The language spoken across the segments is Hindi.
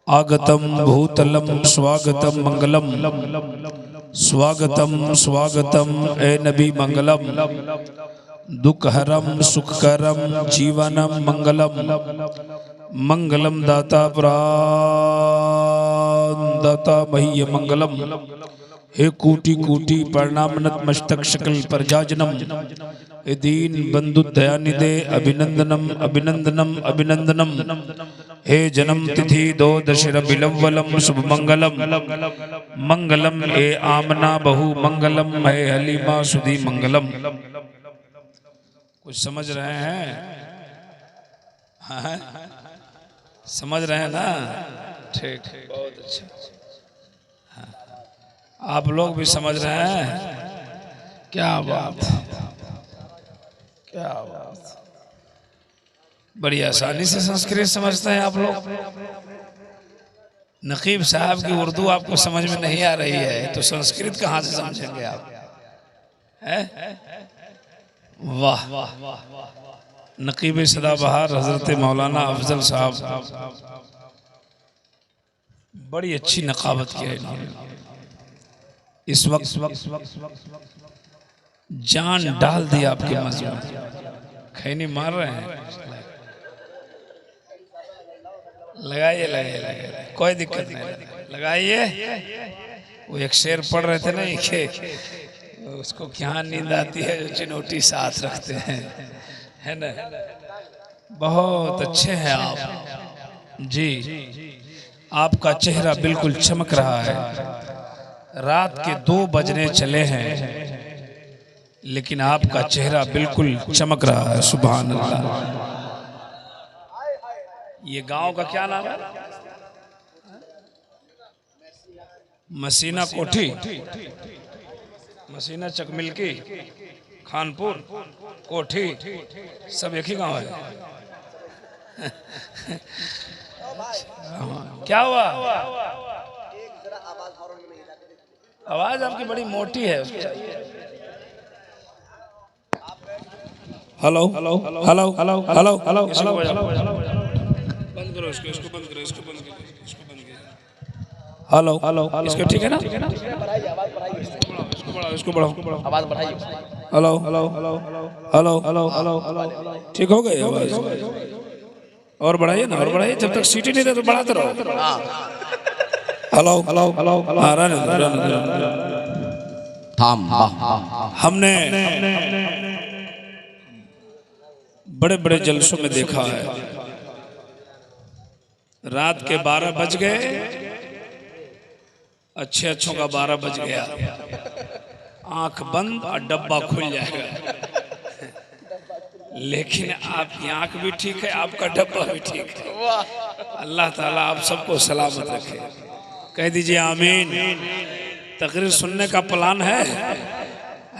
आगतम भूतलम स्वागतम मंगलम स्वागतम स्वागतम ए नबी मंगलम दुखहरम सुखकरम जीवनम मंगलम मंगलम दाता प्राण दाता मह्य मंगलम। हे कोटि कोटि प्रणाम नतमस्तक शकल प्रजाजनम हे दीन बंधु दयानिधे अभिनंदनम अभिनंदनम अभिनंदनम। हे जन्म तिथि दो दशरा बिलव्वलम शुभ मंगलम मंगलम। हे आमना बहु मंगलम हे हलीमा सुधी मंगलम। कुछ समझ रहे हैं? हाँ? समझ रहे हैं ना? ठीक, बहुत अच्छा। आप लोग भी समझ रहे हैं? क्या बात, क्या बात। बड़ी आसानी से संस्कृत समझते हैं आप लोग। नकीब साहब की उर्दू आपको समझ में नहीं आ रही है तो संस्कृत कहाँ से समझेंगे आप? है? वाह, नकीब सदाबहार हजरत मौलाना अफजल साहब बड़ी अच्छी नकाबत की है इन्होंने। इस वक्त जान डाल दी आपके मजहब, खैनी मार रहे हैं। लगाइए लगाइए लगाइए, कोई दिक्कत नहीं, लगाइए। वो एक शेर पढ़ रहे थे ना, एक उसको क्या नींद आती है जो चिनौटी साथ रखते हैं, है ना? बहुत अच्छे हैं आप जी। आपका चेहरा बिल्कुल चमक रहा है। रात के 2 बजने चले हैं लेकिन आपका चेहरा बिल्कुल चमक रहा है। सुभान अल्लाह। ये गांव का क्या नाम है? मसीना कोठी, मसीना चकमिलकी, खानपुर, कोठी, सब एक ही गांव है। क्या हुआ? आवाज आपकी बड़ी मोटी है। Hello hello hello hello hello hello, बंद करो इसको, इसको बंद करो, इसको बंद करो, इसको बंद करो। हेलो हेलो, इसको ठीक है ना? इसको बढ़ाओ, इसको बढ़ाओ, आवाज बढ़ाइए। Hello hello hello hello hello hello, ठीक हो गई आवाज? और बढ़ाइए ना, और बढ़ाइए। जब तक सीटी नहीं दे तो बढ़ाते रहो। हेलो हेलो हेलो, थाम। हमने बड़े बड़े जलसों में देखा है, रात के 12 बज गए, अच्छे अच्छों का 12 बज गया, आंख बंद और डब्बा खुल जाएगा। लेकिन आपकी आंख भी ठीक है, आपका डब्बा भी ठीक है। अल्लाह ताला आप सबको सलामत रखे। कह दीजिए आमीन। तकरीर सुनने का प्लान है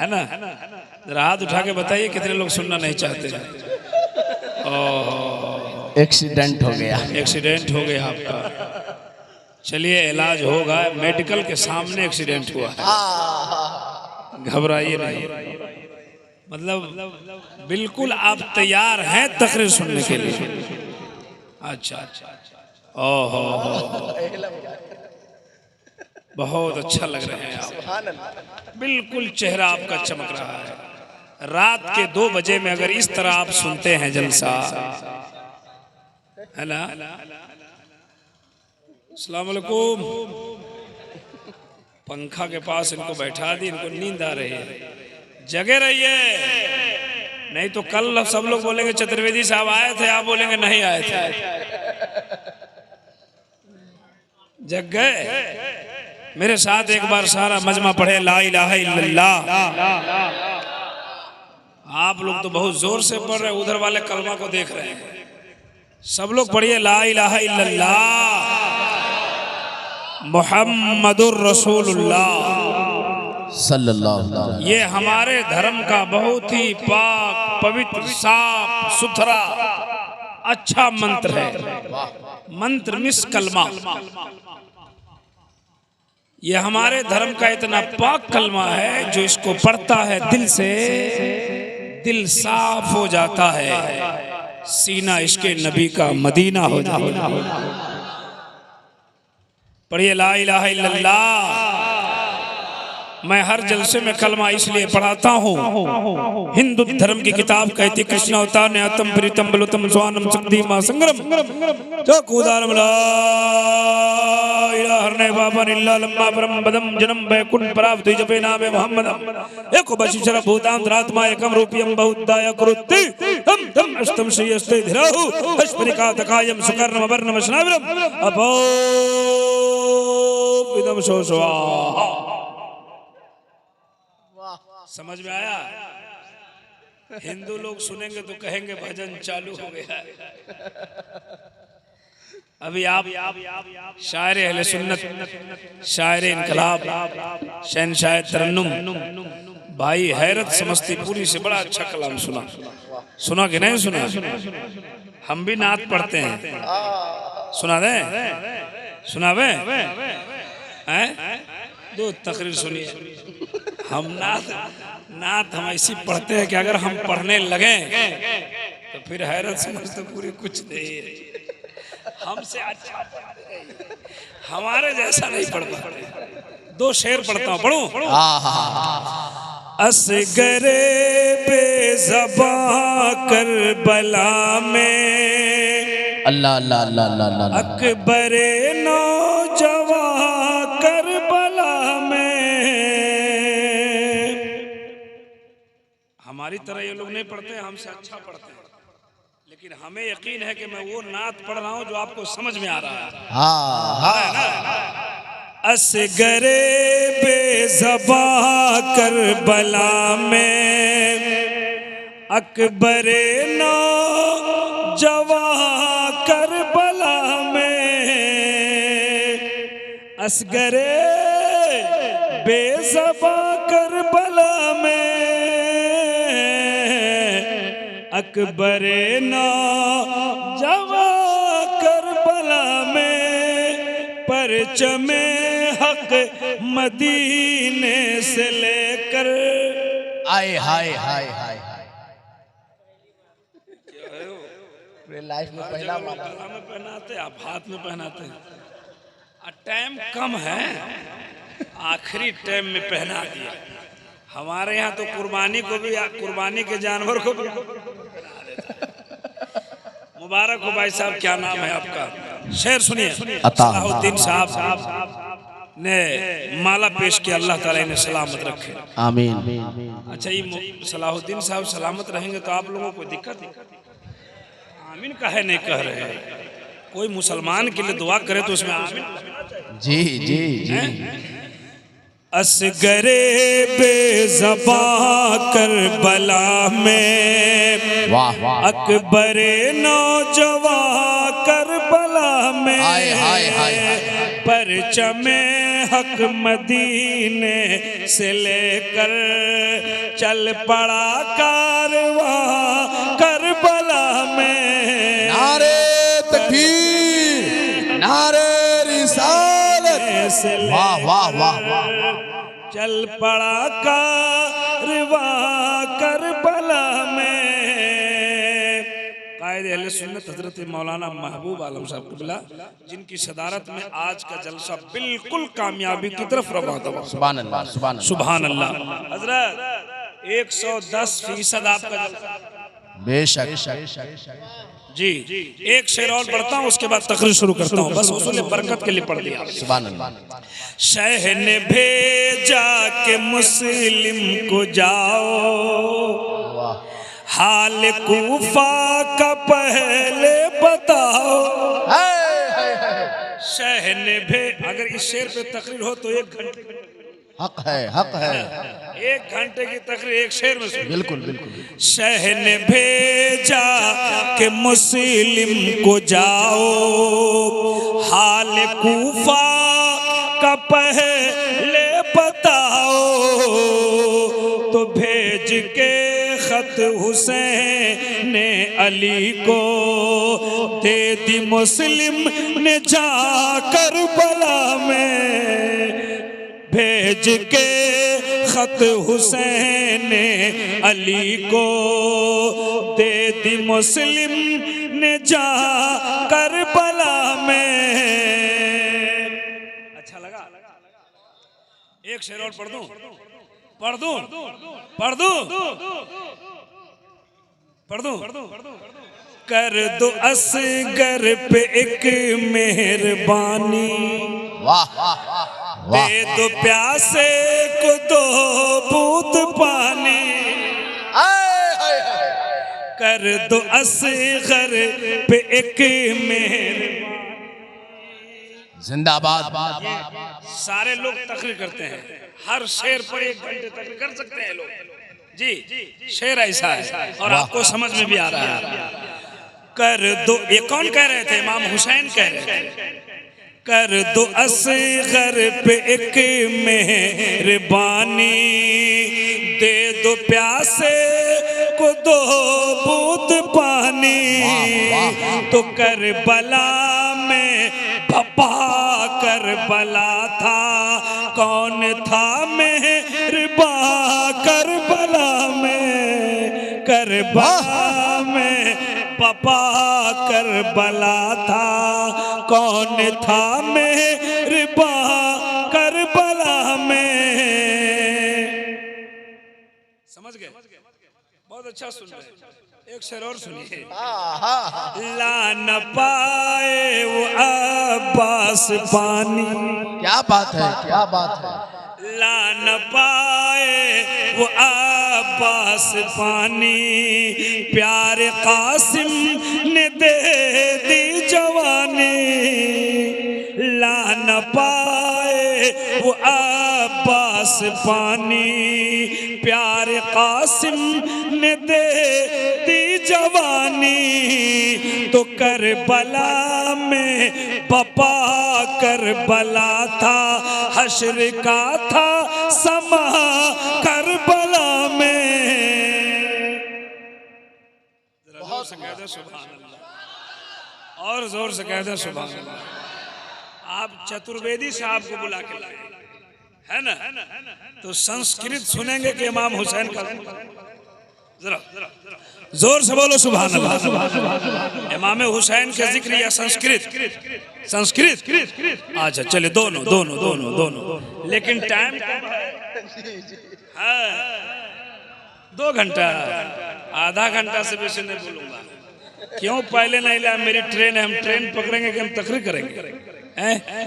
ना? जरा हाथ उठा के बताइए कितने लोग सुनना नहीं चाहते हैं? एक्सीडेंट हो गया, एक्सीडेंट हो गया आपका। चलिए इलाज होगा। मेडिकल के सामने एक्सीडेंट हुआ है, घबराइए नहीं। मतलब बिल्कुल आप तैयार हैं तकरीर सुनने के लिए? अच्छा अच्छा, ओहो, बहुत अच्छा लग रहे हैं आप। बिल्कुल चेहरा आपका चमक रहा है। रात के 2 बजे में अगर इस तरह आप सुनते हैं जलसा, है ना? अस्सलाम वालेकुम। पंखा के पास इनको बैठा दी, इनको नींद आ रही है। जगे रहिए, नहीं तो कल सब लोग बोलेंगे चतुर्वेदी साहब आए थे, आप बोलेंगे नहीं आए थे। जग गए? मेरे साथ एक बार सारा मजमा पढ़े ला इलाहा इल्लल्लाह। आप लोग तो बहुत जोर से पढ़ रहे, उधर वाले कलमा को देख रहे हैं। सब लोग पढ़िए ला इलाहा इल्लल्लाह मुहम्मदुर रसूलुल्लाह सल्लल्लाहु अलैहि वसल्लम। ये हमारे धर्म का बहुत ही पाक पवित्र साफ सुथरा अच्छा मंत्र है। मंत्र मिस कलमा। ये हमारे धर्म का इतना पाक कलमा है जो इसको पढ़ता है दिल से, दिल साफ हो जाता है, सीना इश्क़े नबी का मदीना हो जाता है। पढ़िए ला इलाहा इल्लल्लाह। मैं हर जलसे में कलमा इसलिए पढ़ाता हूँ, हिंदू धर्म की किताब कहती कृष्ण अवतार ने आतम प्रीतम बलुतम स्वानम शक्ति मां संग्रम चकुदारम ला इलाहा हरने बाबा निल्ला लम्मा परम बदम जन्म बैकुंठ प्राप्त जपे नामे मोहम्मद एको बशिशर भूतांतरात्मा एकम रूपियम बहुदाय कुरुति हम तम अष्टम श्री अस्ते धीराहु अश्वनिका तकायम सुकर्णम वर्णम स्नाविरम अपो विदम सोसवा। समझ में आया? हिंदू लोग सुनेंगे तो कहेंगे भजन चालू हो गया। अभी आप शायर अहले सुन्नत, शायर इनकलाब, शहनशाह तरन्नुम भाई हैरत समस्तीपुरी से बड़ा अच्छा कलाम सुना कि नहीं सुना? हम भी नात पढ़ते हैं, सुना दे सुनावे हैं? दो तकरीर सुनिए। हम नात हम ऐसी पढ़ते हैं कि अगर हम पढ़ने लगे तो फिर हैरत समझते पूरी कुछ नहीं है। हमसे अच्छा हमारे जैसा नहीं पढ़ पाते। दो शेर पढ़ता हूँ, पढ़ूं? असगरे बेज़बां करबला में अल्लाह अल्लाह अल्लाह अल्लाह अकबरे नौजवां करबला में। हमारी तरह ये लोग नहीं पढ़ते, हमसे अच्छा पढ़ते हैं, लेकिन हमें यकीन है कि मैं वो नात पढ़ रहा हूँ जो आपको समझ में आ रहा है। है ना? असगरे बेज़बां करबला में अकबरे नौजवां करबला में। असगरे बेज़बां करबला में अकबरे नौजवां करबला में। परचमे हक मदीने से लेकर आए हाय हाय हाय लाइफ में पहला गला में पहनाते, आप हाथ में पहनाते हैं। टाइम कम है, आखिरी टाइम में पहना दिया। हमारे यहाँ तो कुर्बानी को भी, कुर्बानी के जानवर को भी मुबारक हो भाई साहब। क्या नाम है आपका? शेर सुनिए। सलाहुद्दीन साहब ने माला पेश किया, अल्लाह ताला इन्हें सलामत रखे, आमीन। अच्छा, ये सलाहुद्दीन साहब सलामत रहेंगे तो आप लोगों को दिक्कत आमीन काहे नहीं कह रहे हैं? कोई मुसलमान के लिए दुआ करे तो उसमें आमीन। जी जी जी। असगरे बेज़बां करबला में वाह वाह अकबरे नौजवां करबला में। हाय हाय हाय परचमे हक मदीने से लेकर चल पड़ा कारवां करबला में। नारे तकबीर, नारे रिसालत, वाह वाह वाह वाह। चल पड़ा कारवां करबला में। कायदे अहले सुन्नत हजरत मौलाना महबूब आलम साहब क़िबला, जिनकी सदारत में आज का जलसा बिल्कुल कामयाबी की तरफ रवाना हुआ। सुभान अल्लाह सुभान अल्लाह सुभान अल्लाह। हजरत 110% आपका जलसा। बेशक जी, एक शेर और पढ़ता हूँ, उसके बाद तकरीर शुरू करता हूँ, बस उसूल बरकत के लिए पढ़ दिया। सुभान अल्लाह। शह ने भेजा के मुस्लिम को जाओ, हाल कूफा का पहले बताओ। शह ने अगर इस शेर पे तकरीर हो तो 1 घंटे हक है, हक है। 1 घंटे की तकरीर एक शेर में सुन। बिल्कुल बिल्कुल। शह ने भेजा कि मुस्लिम को जाओ, हाल कूफा का पहले बताओ। तो भेज के खत हुसैन ने अली को दे दी मुस्लिम ने जाकर बला में। भेज के खत हुसैन ने अली को दे दी मुस्लिम ने जा करबला में। एक शेर और पढ़ दूं पढ़ दूं पढ़ दूं पढ़ दूं कर दो असगर पे एक मेहरबानी, वाह दे दो प्यासे को दो बूंद पानी, कर दो असगर पे एक मेहरबानी। जिंदाबाद। सारे लोग तकरीर करते हैं, हर शेर पर 1 घंटे तकरीर कर सकते हैं लोग जी। शेर ऐसा है और आपको समझ में भी आ रहा है। कर दो, ये कौन कह रहे थे? इमाम हुसैन कह रहे थे। कर दो असगर पे एक मेहरबानी, दे दो प्यासे को दो बूंद पानी, तो करबला में पपा करबला था, कौन था मेहरबा करबला में, करबला में पपा करबला था, कौन था मेहरबा करबला में। समझ गए? बहुत अच्छा सुन रहे। एक शेर और सुनिए। ला न पाए वो अब्बास पानी, क्या बात है, क्या बात है। ला न पाए वो अब्बास पानी, प्यारे कासिम ने दे दी जवानी, ला न पाए वो अब्बास पानी, प्यारे कासिम ने दे दी जवानी, तो करबला में पपा करबला था, हश्र का था समा करबला में। जोर से कह दे सुभान अल्लाह, और जोर से कह दे सुभान अल्लाह। आप चतुर्वेदी साहब को बुला के लाए है ना, तो संस्कृत सुनेंगे कि इमाम हुसैन का, जरा जोर से बोलो सुभान अल्लाह। इमाम हुसैन के जिक्र या संस्कृत? संस्कृत। अच्छा चलिए, दोनों दोनों दोनों दोनों, लेकिन टाइम हाँ 2 घंटा, आधा घंटा से बेसी नहीं बोलूंगा। क्यों? पहले नहीं लिया, मेरी ट्रेन है, हम ट्रेन पकड़ेंगे कि हम तकरीर करेंगे?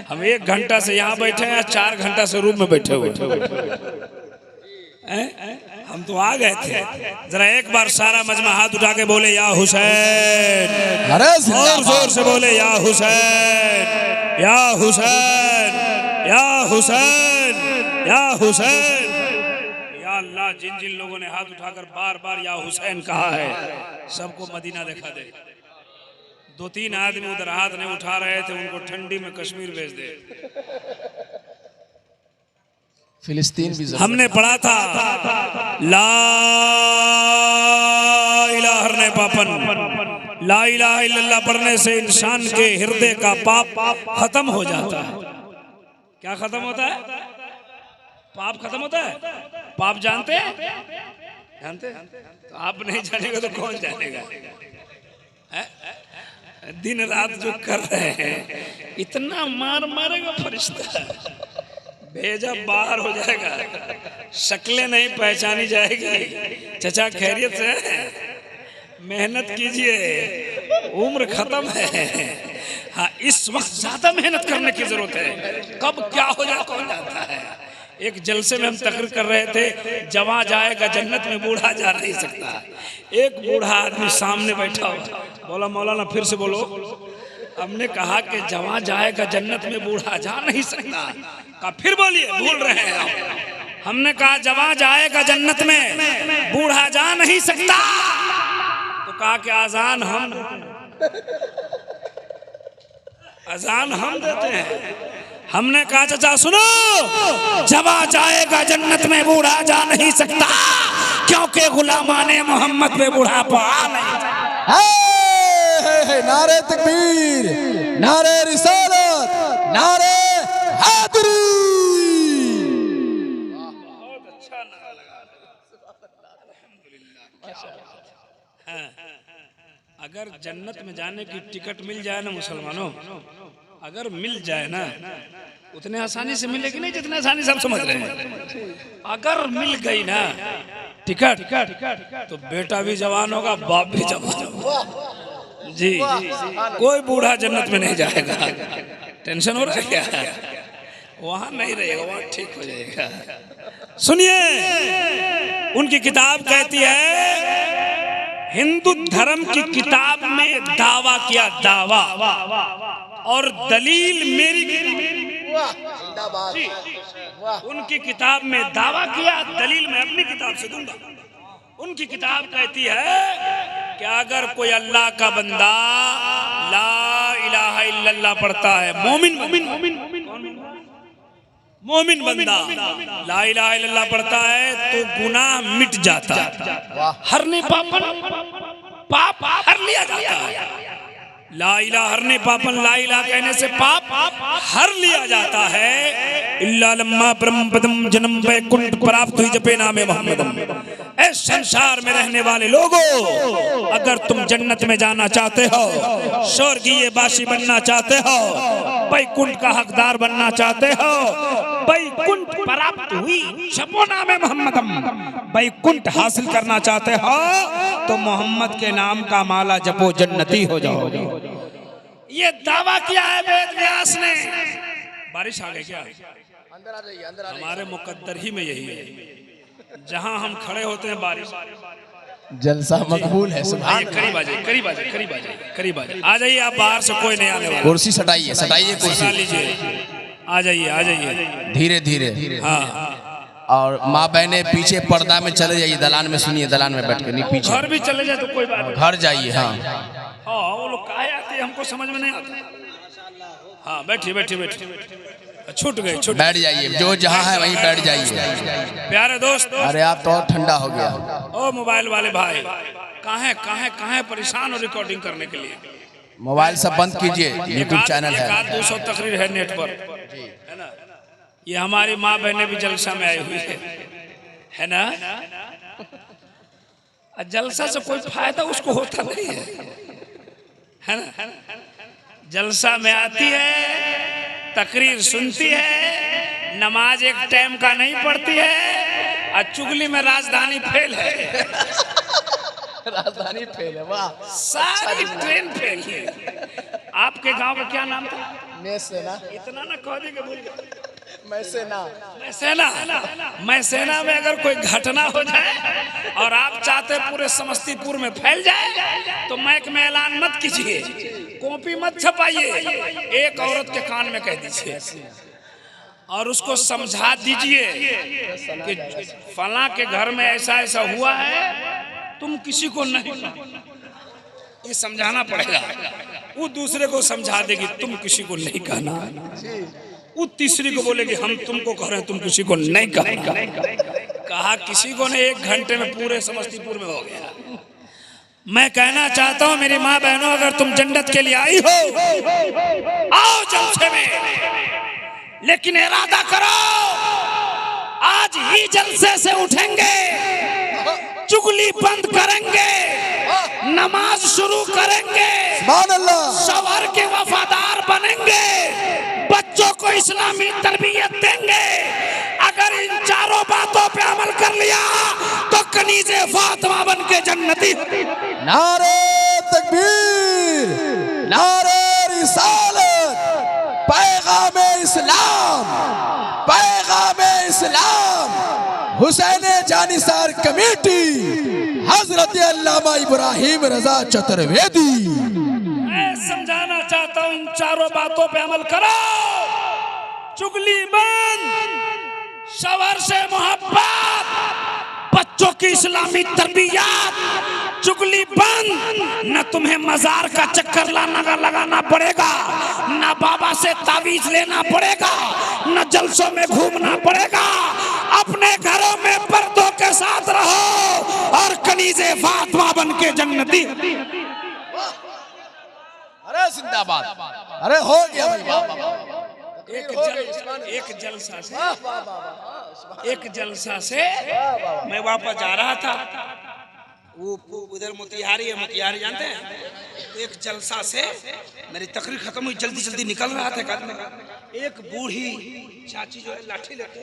हम 1 घंटा से यहाँ बैठे हैं, 4 घंटा से रूम में बैठे हुए। हम तो आ गए थे। जरा एक बार सारा मजमा हाथ उठा के बोले या हुसैन, और जोर से बोले या हुसैन, या हुसैन, या हुसैन, या हुसैन। या अल्लाह, जिन जिन लोगों ने हाथ उठाकर बार बार या हुसैन कहा है, सबको मदीना दिखा दे। 2-3 आदमी उधर हाथ नहीं उठा रहे थे, उनको ठंडी में कश्मीर भेज दे। फिलिस्तीन भी हमने पढ़ा था ला इलाहा ने पापन, ला इलाहा इल्लल्लाह पढ़ने से इंसान के हृदय का पाप खत्म हो जाता है। क्या खत्म होता है? पाप खत्म होता है। पाप जानते हैं? जानते हैं? तो आप नहीं जानेगा तो कौन जानेगा? दिन रात जो कर रहे हैं, इतना मार मारेगा फरिश्ता, भेजा बाहर हो जाएगा, शक्लें नहीं पहचानी जाएगी। चचा खैरियत से? मेहनत कीजिए, उम्र खत्म है। हाँ, इस वक्त ज्यादा मेहनत करने की जरूरत है, कब क्या हो जाए कौन जानता है। एक जलसे में हम तकरीर कर रहे थे, जवां जाएगा जन्नत में बूढ़ा जा नहीं सकता। एक बूढ़ा आदमी सामने बैठा हुआ बोला, मौलाना फिर से बोलो। हमने कहा कि जवां जाएगा जन्नत में बूढ़ा जा नहीं सकता। कहा फिर बोलिए, भूल रहे हैं आप। हमने कहा जवां जाएगा जन्नत में बूढ़ा जा नहीं सकता, तो कहा कि अजान हम देते हैं। हमने कहा चाचा सुनो, जवा जाएगा जन्नत में बूढ़ा जा नहीं सकता, क्योंकि गुलामाने मोहम्मद पे बुढ़ापा आ नहीं सकता। नारे तकबीर, नारे रिसालत, नारे हैदरी। बहुत अच्छा नारा लगा। अल्हम्दुलिल्लाह। अगर जन्नत में जाने की टिकट मिल जाए ना मुसलमानों, अगर मिल जाए ना, उतने आसानी से मिलेगी नहीं जितने आसानी से हम समझ रहे हैं। अगर मिल गई ना टिकट तो बेटा भी जवान होगा, बाप भी जवान होगा। जी कोई बूढ़ा जन्नत में नहीं जाएगा। टेंशन हो रहा है क्या? वहां नहीं रहेगा, वहां ठीक हो जाएगा। सुनिए, उनकी किताब कहती है हिंदू धर्म की किताब में दावा किया, दावा और दलील मेरी। उनकी किताब में दावा किया, दलील मैं अपनी किताब से दूंगा। उनकी किताब कहती है कि अगर कोई अल्लाह का बंदा ला इलाहा इल्लल्लाह पढ़ता है, मोमिन बंदा ला इलाहा इल्लल्लाह पढ़ता है तो गुनाह मिट जाता है, हरने पाप हर लिया जाता है। ला इलाहा हरने पापन, ला इलाहा कहने से पाप हर लिया जाता है। इल्ला लम्मा ब्रह्म पदम जन्म वैकुंठ प्राप्त हुई जपे नामे मोहम्मदम। ऐ संसार में रहने वाले लोगों, अगर तुम जन्नत में जाना चाहते हो, स्वर्गीय वासी बनना चाहते हो, वैकुंठ का हकदार बनना चाहते हो, वैकुंठ प्राप्त हुई जपो नामे मोहम्मदम, वैकुंठ हासिल करना चाहते हो तो मोहम्मद के नाम का माला जपो, जन्नती हो जाओ। ये दावा किया है वेद व्यास ने। बारिश आ गई क्या? अंदर आ जाइए, अंदर आ जाइए। हमारे मुकद्दर ही में यही है, जहां हम खड़े होते हैं बारिश। जलसा मकबूल है। करीब आ जाइए, करीब आ जाइए, करीब आ जाइए, करीब आ जाइए। आ जाइए, आप बाहर से कोई नहीं आने वाला। कुर्सी सटाइए, सटाइए कुर्सी, लीजिए, आ जाइए, आ जाइए धीरे धीरे। हाँ, और माँ बहने पीछे पर्दा में चले जाइए, दलान में सुनिए, दलान में बैठ के नहीं, पीछे घर भी चले जाए तो कोई बात नहीं। घर जाइए। हाँ हाँ, वो लोग काहे आते हैं हमको समझ में नहीं आता। हाँ बैठिए, बैठिए, बैठिए। छूट गए, छूट। बैठ जाइए, जो जहाँ है वहीं बैठ जाइए। प्यारे दोस्त, अरे आप तो और ठंडा हो गया। ओ मोबाइल वाले भाई, कहाँ परेशान हो रिकॉर्डिंग करने के लिए। मोबाइल सब बंद कीजिए, यूट्यूब चैनल है। 200 तकरीर है नेट पर, है ना। ये हमारी माँ बहनें भी जलसा में आई हुई है ना। जलसा से कोई फायदा उसको होता नहीं है ना। जलसा में आती है, तकरीर सुनती है, नमाज एक टाइम का नहीं पढ़ती है, और चुगली में राजधानी फेल है। राजधानी फेल है, वाह। सारी ट्रेन फेल है। आपके गांव का क्या नाम था? मैसेना। इतना ना कह दी कि भूल गए। मैसेना में अगर कोई घटना हो जाए और आप चाहते पूरे समस्तीपुर में फैल जाए तो मैक में ऐलान मत कीजिए, कॉपी मत छपाइए, एक औरत के कान में कह दीजिए और उसको समझा दीजिए कि फला के घर में ऐसा ऐसा हुआ है, तुम किसी को नहीं, ये समझाना पड़ेगा। वो दूसरे को समझा देगी, तुम किसी को नहीं कहना। वो तीसरी को बोलेगी, हम तुमको कह रहे हैं, तुम किसी को नहीं कहना। कहा किसी को नहीं, 1 घंटे में पूरे समस्तीपुर में हो गया। मैं कहना चाहता हूं मेरी माँ बहनों, अगर तुम जन्नत के लिए आई हो, आओ जलसे में, लेकिन इरादा करो आज ही जलसे से उठेंगे, चुगली बंद करेंगे, नमाज शुरू करेंगे, शौहर के वफादार बनेंगे, बच्चों को इस्लामी तरबियत देंगे। अगर इन चारों बातों पे अमल कर लिया तो कनीज़े फातिमा बन के जन्नती। नारे तकबीर, नारे रिसालत, पैगाम इस्लाम, पैगाम इस्लाम, हुसैन जानिसार कमेटी, हजरत अल्लामा इब्राहिम रजा चतुर्वेदी। मैं समझाना चाहता हूं, इन चारों बातों पे अमल करो, चुगली बंद, शौहर से मोहब्बत, बच्चों की इस्लामी तरबियत, चुगली बंद। न तुम्हें मजार का चक्कर लगाना पड़ेगा, न बाबा से तावीज लेना पड़ेगा, न जलसों में घूमना पड़ेगा। अपने घरों में पर्दों के साथ रहो और कनीज़े फातिमा बन के जन्नती। अरे जिंदाबाद, अरे हो गया भाई। एक जलसा से मैं वापस जा रहा था, वो उधर मोतिहारी है, मोतिहारी जानते हैं? तो एक जलसा से मेरी तकरीर खत्म हुई, जल्दी जल्दी निकल रहा था एक बूढ़ी चाची जो है लाठी लेके,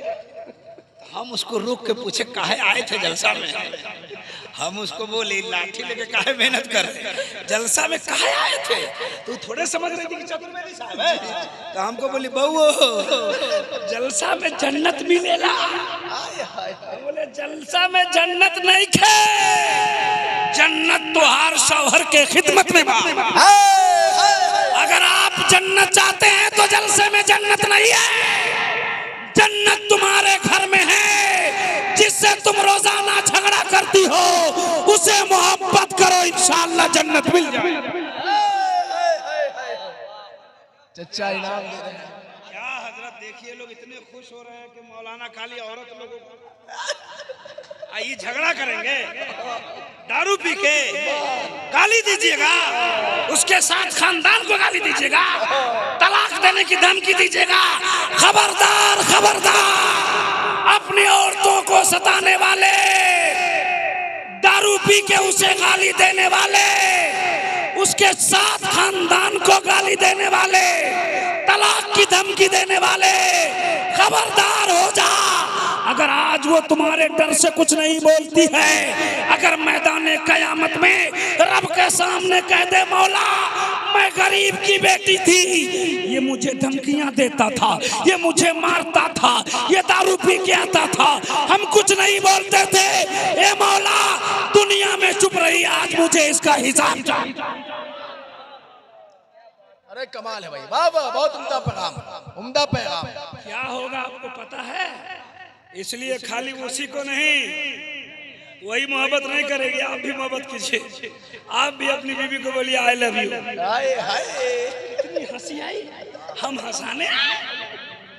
हम उसको रोक के पूछे काहे आए थे जलसा में? हम उसको बोले लाठी लेके काहे मेहनत कर रहे, जलसा में काहे आए थे? तो थोड़े समझ रही थी कि चतुर्वेदी साहब है, तो हमको बोली बहू जलसा में जन्नत मिलेगा। बोले जलसा में जन्नत नहीं खे, जन्नत तो हर शौहर के खिदमत में बा। अगर आप जन्नत चाहते हैं तो जलसे में जन्नत नहीं है, जन्नत तुम्हारे घर में है। जिससे तुम रोजाना झगड़ा करती हो उसे मोहब्बत करो, इंशाअल्लाह जन्नत मिल जाएगी। चचा इनाम दे रहे हैं। क्या हजरत देखिए, लोग इतने खुश हो रहे हैं कि मौलाना खाली औरत लोगों को आइए झगड़ा करेंगे, दारू पी के गाली दीजिएगा, उसके साथ खानदान को गाली दीजिएगा, तलाक देने की धमकी दीजिएगा। खबरदार खबरदार, अपनी औरतों को सताने वाले, दारू पी के उसे गाली देने वाले, उसके साथ खानदान को गाली देने वाले, तलाक की धमकी देने वाले, खबरदार हो जा। अगर आज वो तुम्हारे डर से कुछ नहीं बोलती है, अगर मैदान कयामत में रब के सामने कह दे मौला मैं गरीब की बेटी थी, ये मुझे धमकियां देता था, ये मुझे मारता था, ये दारू पी के आता था, हम कुछ नहीं बोलते थे, ए मौला दुनिया में चुप रही, आज मुझे इसका हिसाब चाहिए। अरे कमाल है भाई, वाह वाह, बहुत उम्दा पैगाम, उम्दा पैगाम। क्या होगा आपको पता है? इसलिए खाली उसी को नहीं, वही मोहब्बत नहीं करेगी, आप भी मोहब्बत कीजिए। आप भी अपनी बीवी को बोलिए आई लव यू। हाय हाय, इतनी हंसी आई, हम हंसाने आए।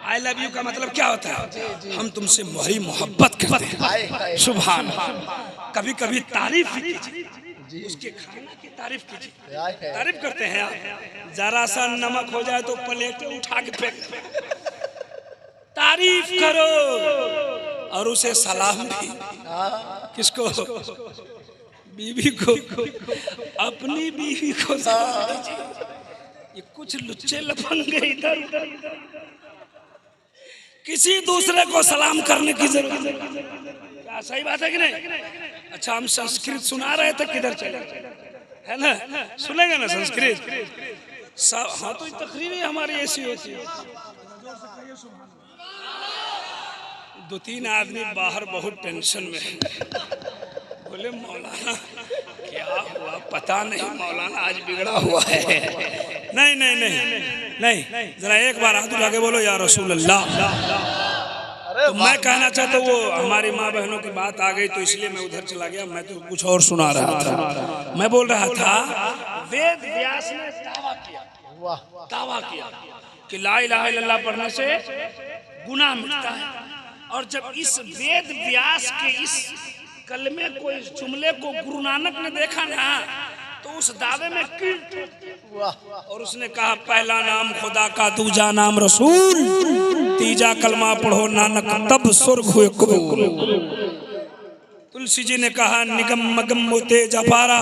आई लव यू का मतलब क्या होता है? हम तुमसे बड़ी मोहब्बत करते हैं। सुभान अल्लाह। कभी कभी तारीफ कीजिए, उसके खाना की तारीफ कीजिए, तारीफ करते हैं आप। जरा सा नमक हो जाए तो प्लेट उठा के फेंक, तारीफ करो और उसे सलाम भी। किसको? बीवी को, अपनी बीवी को सलाम दीजिए। ये कुछ लुच्चे लफंगे इधर उधर, किसी दूसरे को सलाम करने की जरूरत नहीं। सही बात है कि नहीं? अच्छा, हम संस्कृत सुना रहे थे, किधर चले है ना? सुनेंगे ना संस्कृत सब? हाँ, तो तकरीरें हमारी ऐसी होती है। दो तीन आदमी बाहर बहुत टेंशन में है, बोले मौलाना क्या हुआ? पता नहीं मौलाना आज बिगड़ा हुआ है। नहीं नहीं नहीं नहीं, जरा एक बार हाथ उठा के बोलो या रसूल अल्लाह। तो मैं कहना चाहता, वो हमारी माँ बहनों की बात आ गई तो इसलिए मैं उधर चला गया, मैं तो कुछ और सुना रहा था। मैं बोल रहा था वेद व्यास ने दावा किया कि ला इलाहा इल्लल्लाह पढ़ने से गुनाह मिटता है, और जब इस वेद व्यास के इस कलमे को, इस जुमले को गुरु नानक ने देखा ना, तो उस दावे में और उसने कहा पहला नाम खुदा का, दूजा नाम रसूल, तीजा कलमा पढ़ो नानक तब स्वर्ग हुए कबूल। तुलसी जी ने कहा निगम मगम मोते जफारा,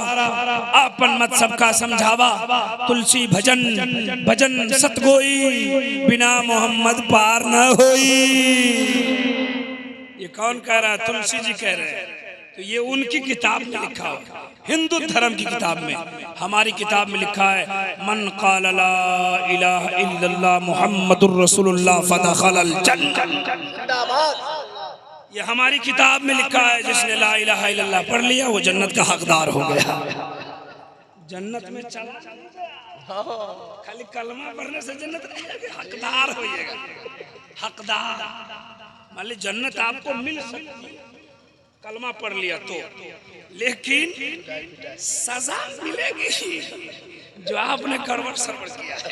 आपन मत सबका समझावा, तुलसी भजन भजन सतगोई, बिना मोहम्मद पार न होई। ये कौन कह रहा है? तुलसी जी कह रहे हैं। तो ये उनकी किताब में लिखा है, हिंदू धर्म की किताब में। हमारी किताब में लिखा है मन क़ाल ला इलाहा इल्लल्लाह मुहम्मदुर रसूलुल्लाह फदखलल जन्नह। ये हमारी किताब में लिखा है, जिसने ला इलाहा इल्लल्लाह पढ़ लिया वो जन्नत का हकदार हो गया। जन्नत में चला खाली कलमा पढ़ने से जन्नत नहीं है, हकदार होइएगा। हकदार मान ली जन्नत आपको मिल सकती है, कलमा पढ़ लिया तो, लेकिन सजा मिलेगी जो आपने गड़बड़ सरबड़ किया है।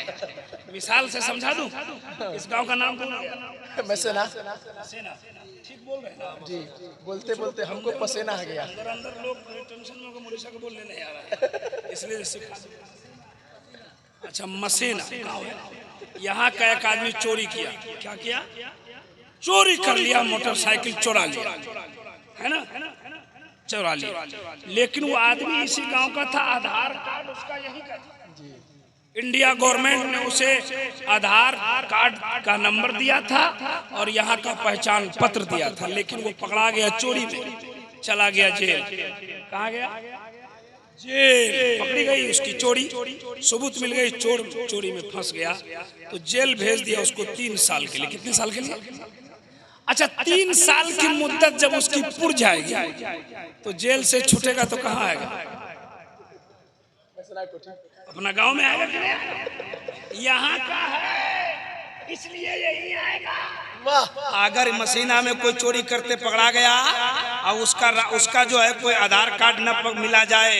मिसाल से समझा दूं, इस गांव का नाम मसेना। ठीक बोल रहे हैं जी, बोलते बोलते हमको पसीना आ गया। अंदर अंदर लोग टेंशन में मुलीसा को बोलने नहीं आ रहा है, इसलिए सिखा। अच्छा, मसेना यहाँ का एक आदमी चोरी किया। क्या किया? चोरी कर लिया, मोटरसाइकिल चुरा लिया, है ना? चुरा लिया। लेकिन वो आदमी इसी गांव का था, आधार कार्ड उसका यही का था। इंडिया गवर्नमेंट ने उसे आधार कार्ड का नंबर दिया था और यहाँ का पहचान पत्र दिया था, लेकिन वो पकड़ा गया चोरी में, चला गया जेल। कहाँ गया? जेल। पकड़ी गई उसकी चोरी, सबूत मिल गई, चोरी में फंस गया तो जेल भेज दिया उसको 3 साल के लिए। कितने साल के लिए? अच्छा, 3 साल की मुद्दत जब उसकी पुर जाएगी तो जेल से छूटेगा तो कहाँ आएगा? अपना गांव में आएगा कि नहीं? यहाँ का है इसलिए यही आएगा। अगर मसीना में कोई चोरी करते पकड़ा गया और उसका जो है कोई आधार कार्ड न मिला जाए,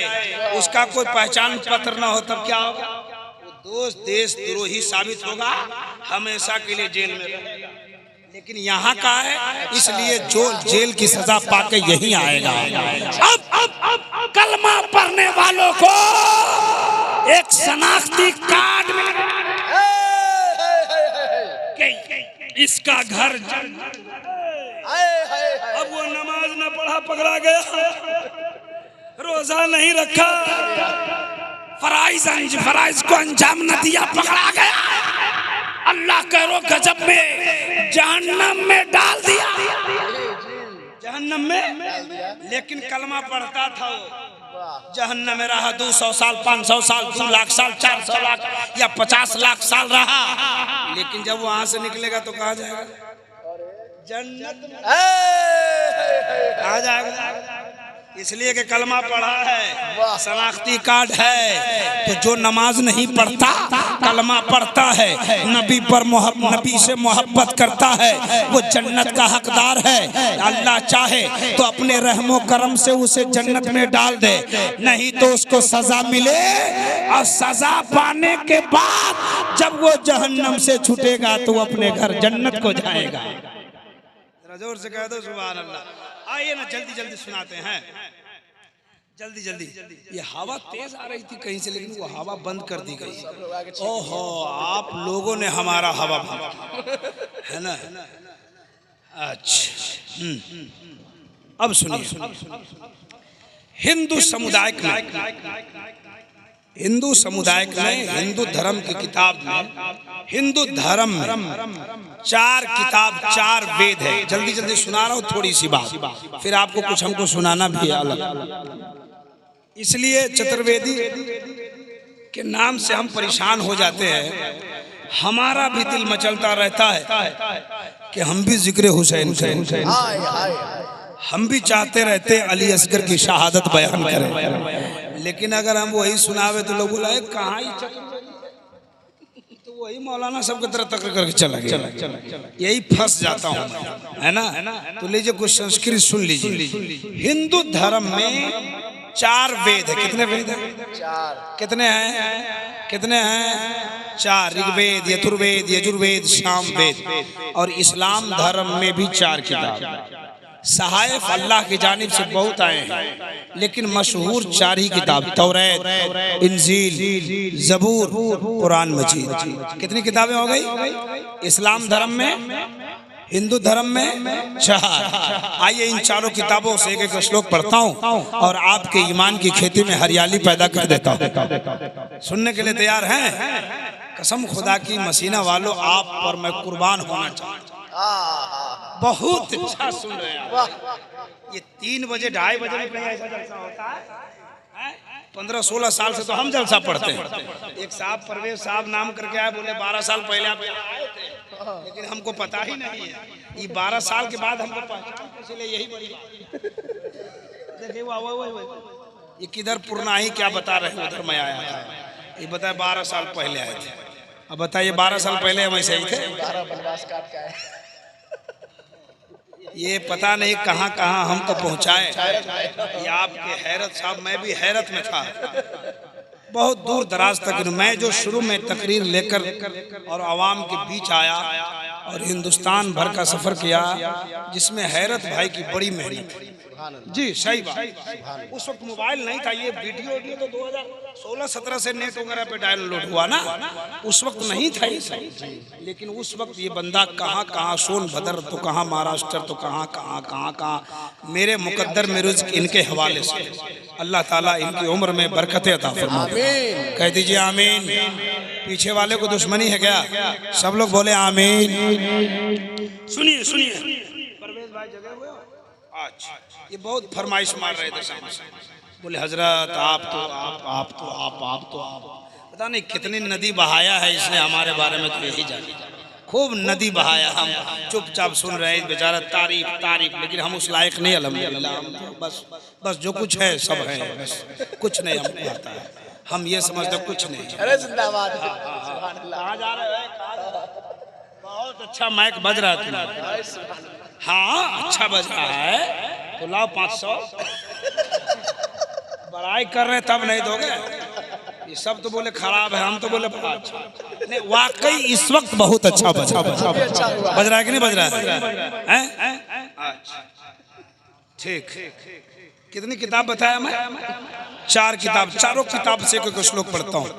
उसका कोई पहचान पत्र न हो, तब क्या होगा? दोस्त देशद्रोही साबित होगा, हमेशा के लिए जेल में रहेगा। लेकिन यहाँ का है इसलिए जो जेल की सजा पाके यही आएगा। अब कलमा पढ़ने वालों को एक शनाख्ती कार्ड मिल गया, इसका घर अब वो नमाज न पढ़ा पकड़ा गया, रोजा नहीं रखा, फराइज को अंजाम न दिया, पकड़ा गया, अल्लाह करो गजब में जहन्नम में डाल दिया, जहन्नम में। लेकिन कलमा पढ़ता था वो, जहन्नम में रहा 200 साल, 500 साल, 2 लाख साल, 400 लाख या 50 लाख साल रहा। लेकिन जब वहां से निकलेगा तो कहाँ जाएगा? जन्नत में। कहाँ जाएगा? इसलिए कि कलमा पढ़ा है, शनाख्ती कार्ड है। तो जो नमाज नहीं पढ़ता, कलमा पढ़ता है, नबी से मोहब्बत करता है, वो जन्नत का हकदार है। अल्लाह चाहे तो अपने रहमो करम से उसे जन्नत में डाल दे, नहीं तो उसको सजा मिले, और सजा पाने के बाद जब वो जहन्नम से छूटेगा तो अपने घर जन्नत को जाएगा। जोर से कह दो सुभान अल्लाह। आइए ना, जल्दी जल्दी सुनाते हैं, जल्दी जल्दी। ये हवा तेज आ रही थी कहीं से, लेकिन वो हवा बंद कर दी गई। ओहो, आप लोगों ने हमारा हवा है ना। अच्छा, अब सुनिए। हिंदू समुदाय में हिंदू धर्म की किताब में, हिंदू धर्म में 4 किताब, 4 वेद है। जल्दी जल्दी सुना रहा हूँ थोड़ी सी बात, फिर आपको कुछ हमको सुनाना भी है अलग। इसलिए चतुर्वेदी के नाम से हम परेशान हो जाते हैं। हमारा भी दिल मचलता रहता है कि हम भी जिक्र हुसैन करें, हम भी चाहते रहते अली असगर की शहादत बयान करें। लेकिन अगर हम वही सुनावे तो लोग बोला कहाँ ही चतुर्वेदी, तो वही मौलाना सबकी तरह तकरीर करके चला गया। यही फंस जाता हूँ, है ना। तो लीजिए कुछ संस्कृत सुन लीजिए। हिंदू धर्म में 4 वेद है। कितने वेद हैं? 4। कितने हैं? 4। ऋग्वेद, यजुर्वेद, सामवेद। और इस्लाम धर्म में भी 4 किताब। सहायफ अल्लाह की जानिब से बहुत आए हैं, लेकिन मशहूर 4 ही किताब, तौरात, इंजील, जबूर, कुरान मजीद। कितनी किताबें हो गई? इस्लाम धर्म में, हिंदू धर्म में 4। आइए इन 4 किताबों से एक श्लोक पढ़ता हूँ और आपके ईमान की खेती में हरियाली पैदा कर देता हूँ। सुनने के लिए तैयार हैं? कसम खुदा की मसीना वालों, आप पर मैं कुर्बान होना चाहता हूँ। बहुत अच्छा सुन रहे हैं। ये 3 बजे 2:30 बजे में कहीं ऐसा जलसा होता है? 15-16 साल से तो हम जलसा पढ़ते हैं। एक साहब परवेज साहब नाम करके आए, बोले 12 साल पहले आप आए थे, लेकिन हमको पता ही नहीं है। ये 12 साल के बाद हमको पहचान, इसलिए यही बड़ी देखिए वो ये किधर पुरनाही क्या बता रहे हैं, उधर मैं आया था। ये बताया 12 साल पहले आए थे। अब बताइए 12 साल पहले हम ऐसे ही थे? ये पता नहीं कहाँ कहाँ हमको पहुँचाए। ये आपके हैरत साहब, मैं भी हैरत में था। बहुत दूर दराज तक मैं जो शुरू में तकरीर लेकर और आवाम के बीच आया और हिंदुस्तान भर का सफ़र किया, जिसमें हैरत भाई की बड़ी मेहनत। जी सही बात। उस वक्त मोबाइल नहीं था, ये वीडियो तो 2016-17 से नेट वगैरह पे डाउनलोड हुआ ना, उस वक्त नहीं था ये सब। लेकिन उस वक्त ये बंदा कहाँ कहाँ, सोनभद्र तो कहाँ, महाराष्ट्र तो कहाँ कहाँ कहाँ कहाँ, मेरे मुकद्दर में रिज़्क़ इनके हवाले से। अल्लाह ताला इनकी उम्र में बरकतें अता फरमाए। कह दीजिए आमीन। पीछे वाले को दुश्मनी है क्या? सब लोग बोले आमीन। सुनिए सुनिए, परवेज भाई जगह हुए हो? अच्छा, ये बहुत फरमाइश मार रहे थे सामने से। बोले हजरत आप तो आप पता नहीं कितनी नदी बहाया है इसने हमारे बारे में, तो यही जाने। खूब नदी बहाया, हम चुपचाप सुन रहे हैं बेचारा तारीफ, लेकिन हम उस लायक नहीं अल्हम्दुलिल्लाह। हम तो बस जो कुछ है सब है, बस कुछ नहीं हमको आता है, हम ये समझते कुछ नहीं। अरे जिंदाबाद। कहाँ जा रहे हैं? बहुत अच्छा माइक बज रहा है तुम्हारा। हाँ अच्छा बज रहा है, तो लाओ 500। बड़ाई कर रहे तब नहीं दोगे? ये सब तो बोले खराब है, हम तो बोले बड़ा अच्छा। नहीं वाकई इस वक्त बहुत अच्छा बज रहा है कि नहीं बज रहा है? अच्छा ठीक। कितनी किताब बताया मैं? 4 किताब, चारों किताब से एक श्लोक पढ़ता हूँ।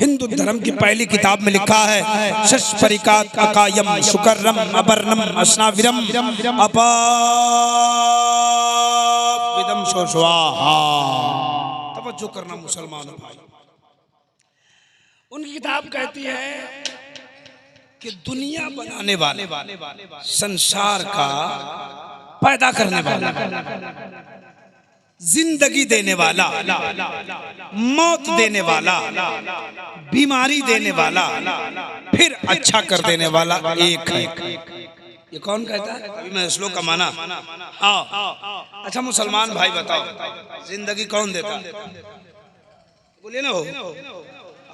हिंदू धर्म की पहली किताब में लिखा है शश परिकात अकायम शुकरम अपर्णम अश्नाविरम अपाविदम शोषवाहा। तवज्जो करना मुसलमानों भाई, उनकी किताब कहती है कि दुनिया बनाने वाले, संसार का पैदा करने वाला, जिंदगी देने वाला, मौत देने वाला, बीमारी देने वाला, फिर अच्छा कर देने वाला एक है। ये कौन कहता है? अभी मैं श्लोक का माना। हाँ अच्छा मुसलमान भाई बताओ, जिंदगी कौन देता है? बोलिए ना, हो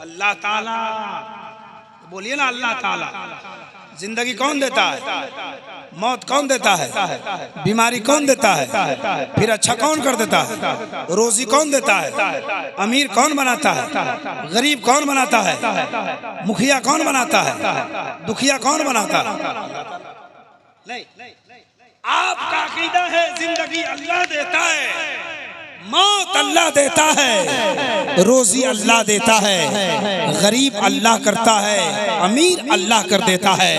अल्लाह ताला। बोलिए ना अल्लाह ताला। जिंदगी कौन देता है? मौत कौन देता है? बीमारी कौन देता है? फिर अच्छा कौन कर देता है? रोजी कौन देता है? अमीर कौन बनाता है? गरीब कौन बनाता है? मुखिया कौन बनाता है? दुखिया कौन बनाता है? नहीं, आपका अकीदा है जिंदगी अल्लाह देता है, मौत अल्लाह देता है, रोजी अल्लाह देता है, गरीब अल्लाह करता है, अमीर अल्लाह कर देता है।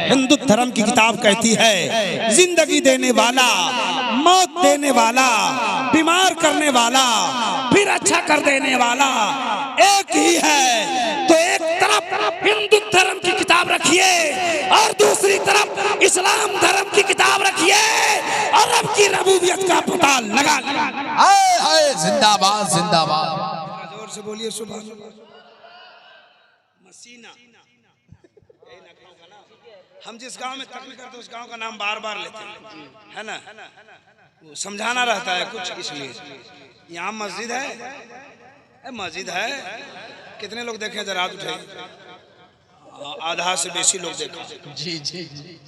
हिंदू धर्म की किताब कहती है जिंदगी देने वाला, मौत देने वाला, बीमार करने वाला, फिर अच्छा कर देने वाला एक ही है। तो एक तरफ हिंदू धर्म की किताब रखिए और दूसरी तरफ इस्लाम धर्म की किताब रखिए और रब की रबूबियत का पता लगा। हाय जिंदाबाद जिंदाबाद। जोर से बोलिए सुभान अल्लाह। मसीना हम जिस गांव में तकलीफ करते उस गांव का नाम बार बार लेते हैं, है ना? वो समझाना रहता है कुछ, इसलिए यहाँ मस्जिद है, मस्जिद है। कितने लोग देखे जरा हाथ उठाइए। आधा से बेसी लोग देखे। जी जी जी।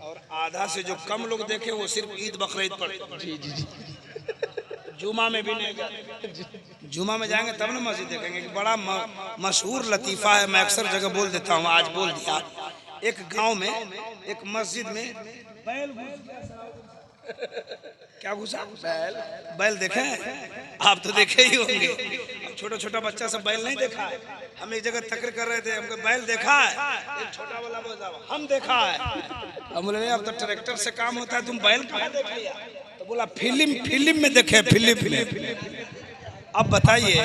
और आधा से जो कम लोग देखे वो सिर्फ ईद बकरीद पढ़े। जी जी जी। जुमा में भी नहीं जाते। जुमा में जाएंगे तब ना मस्जिद देखेंगे। कि बड़ा मशहूर लतीफ़ा है, मैं अक्सर जगह बोल देता हूँ, आज बोल दिया। एक गांव में एक मस्जिद में बैल क्या घुसा? बैल देखे? आप तो देखे ही होंगे। छोटा छोटा बच्चा सब बैल नहीं देखा है? हम एक जगह तकरीर कर रहे थे, हमको बैल देखा है? एक छोटा वाला बोला हम देखा है। हम बोले नहीं अब तो ट्रैक्टर से काम होता है, तुम बैल कहाँ देख लिया? तो बोला फिल्म में देखे, फिल्म में। अब बताइए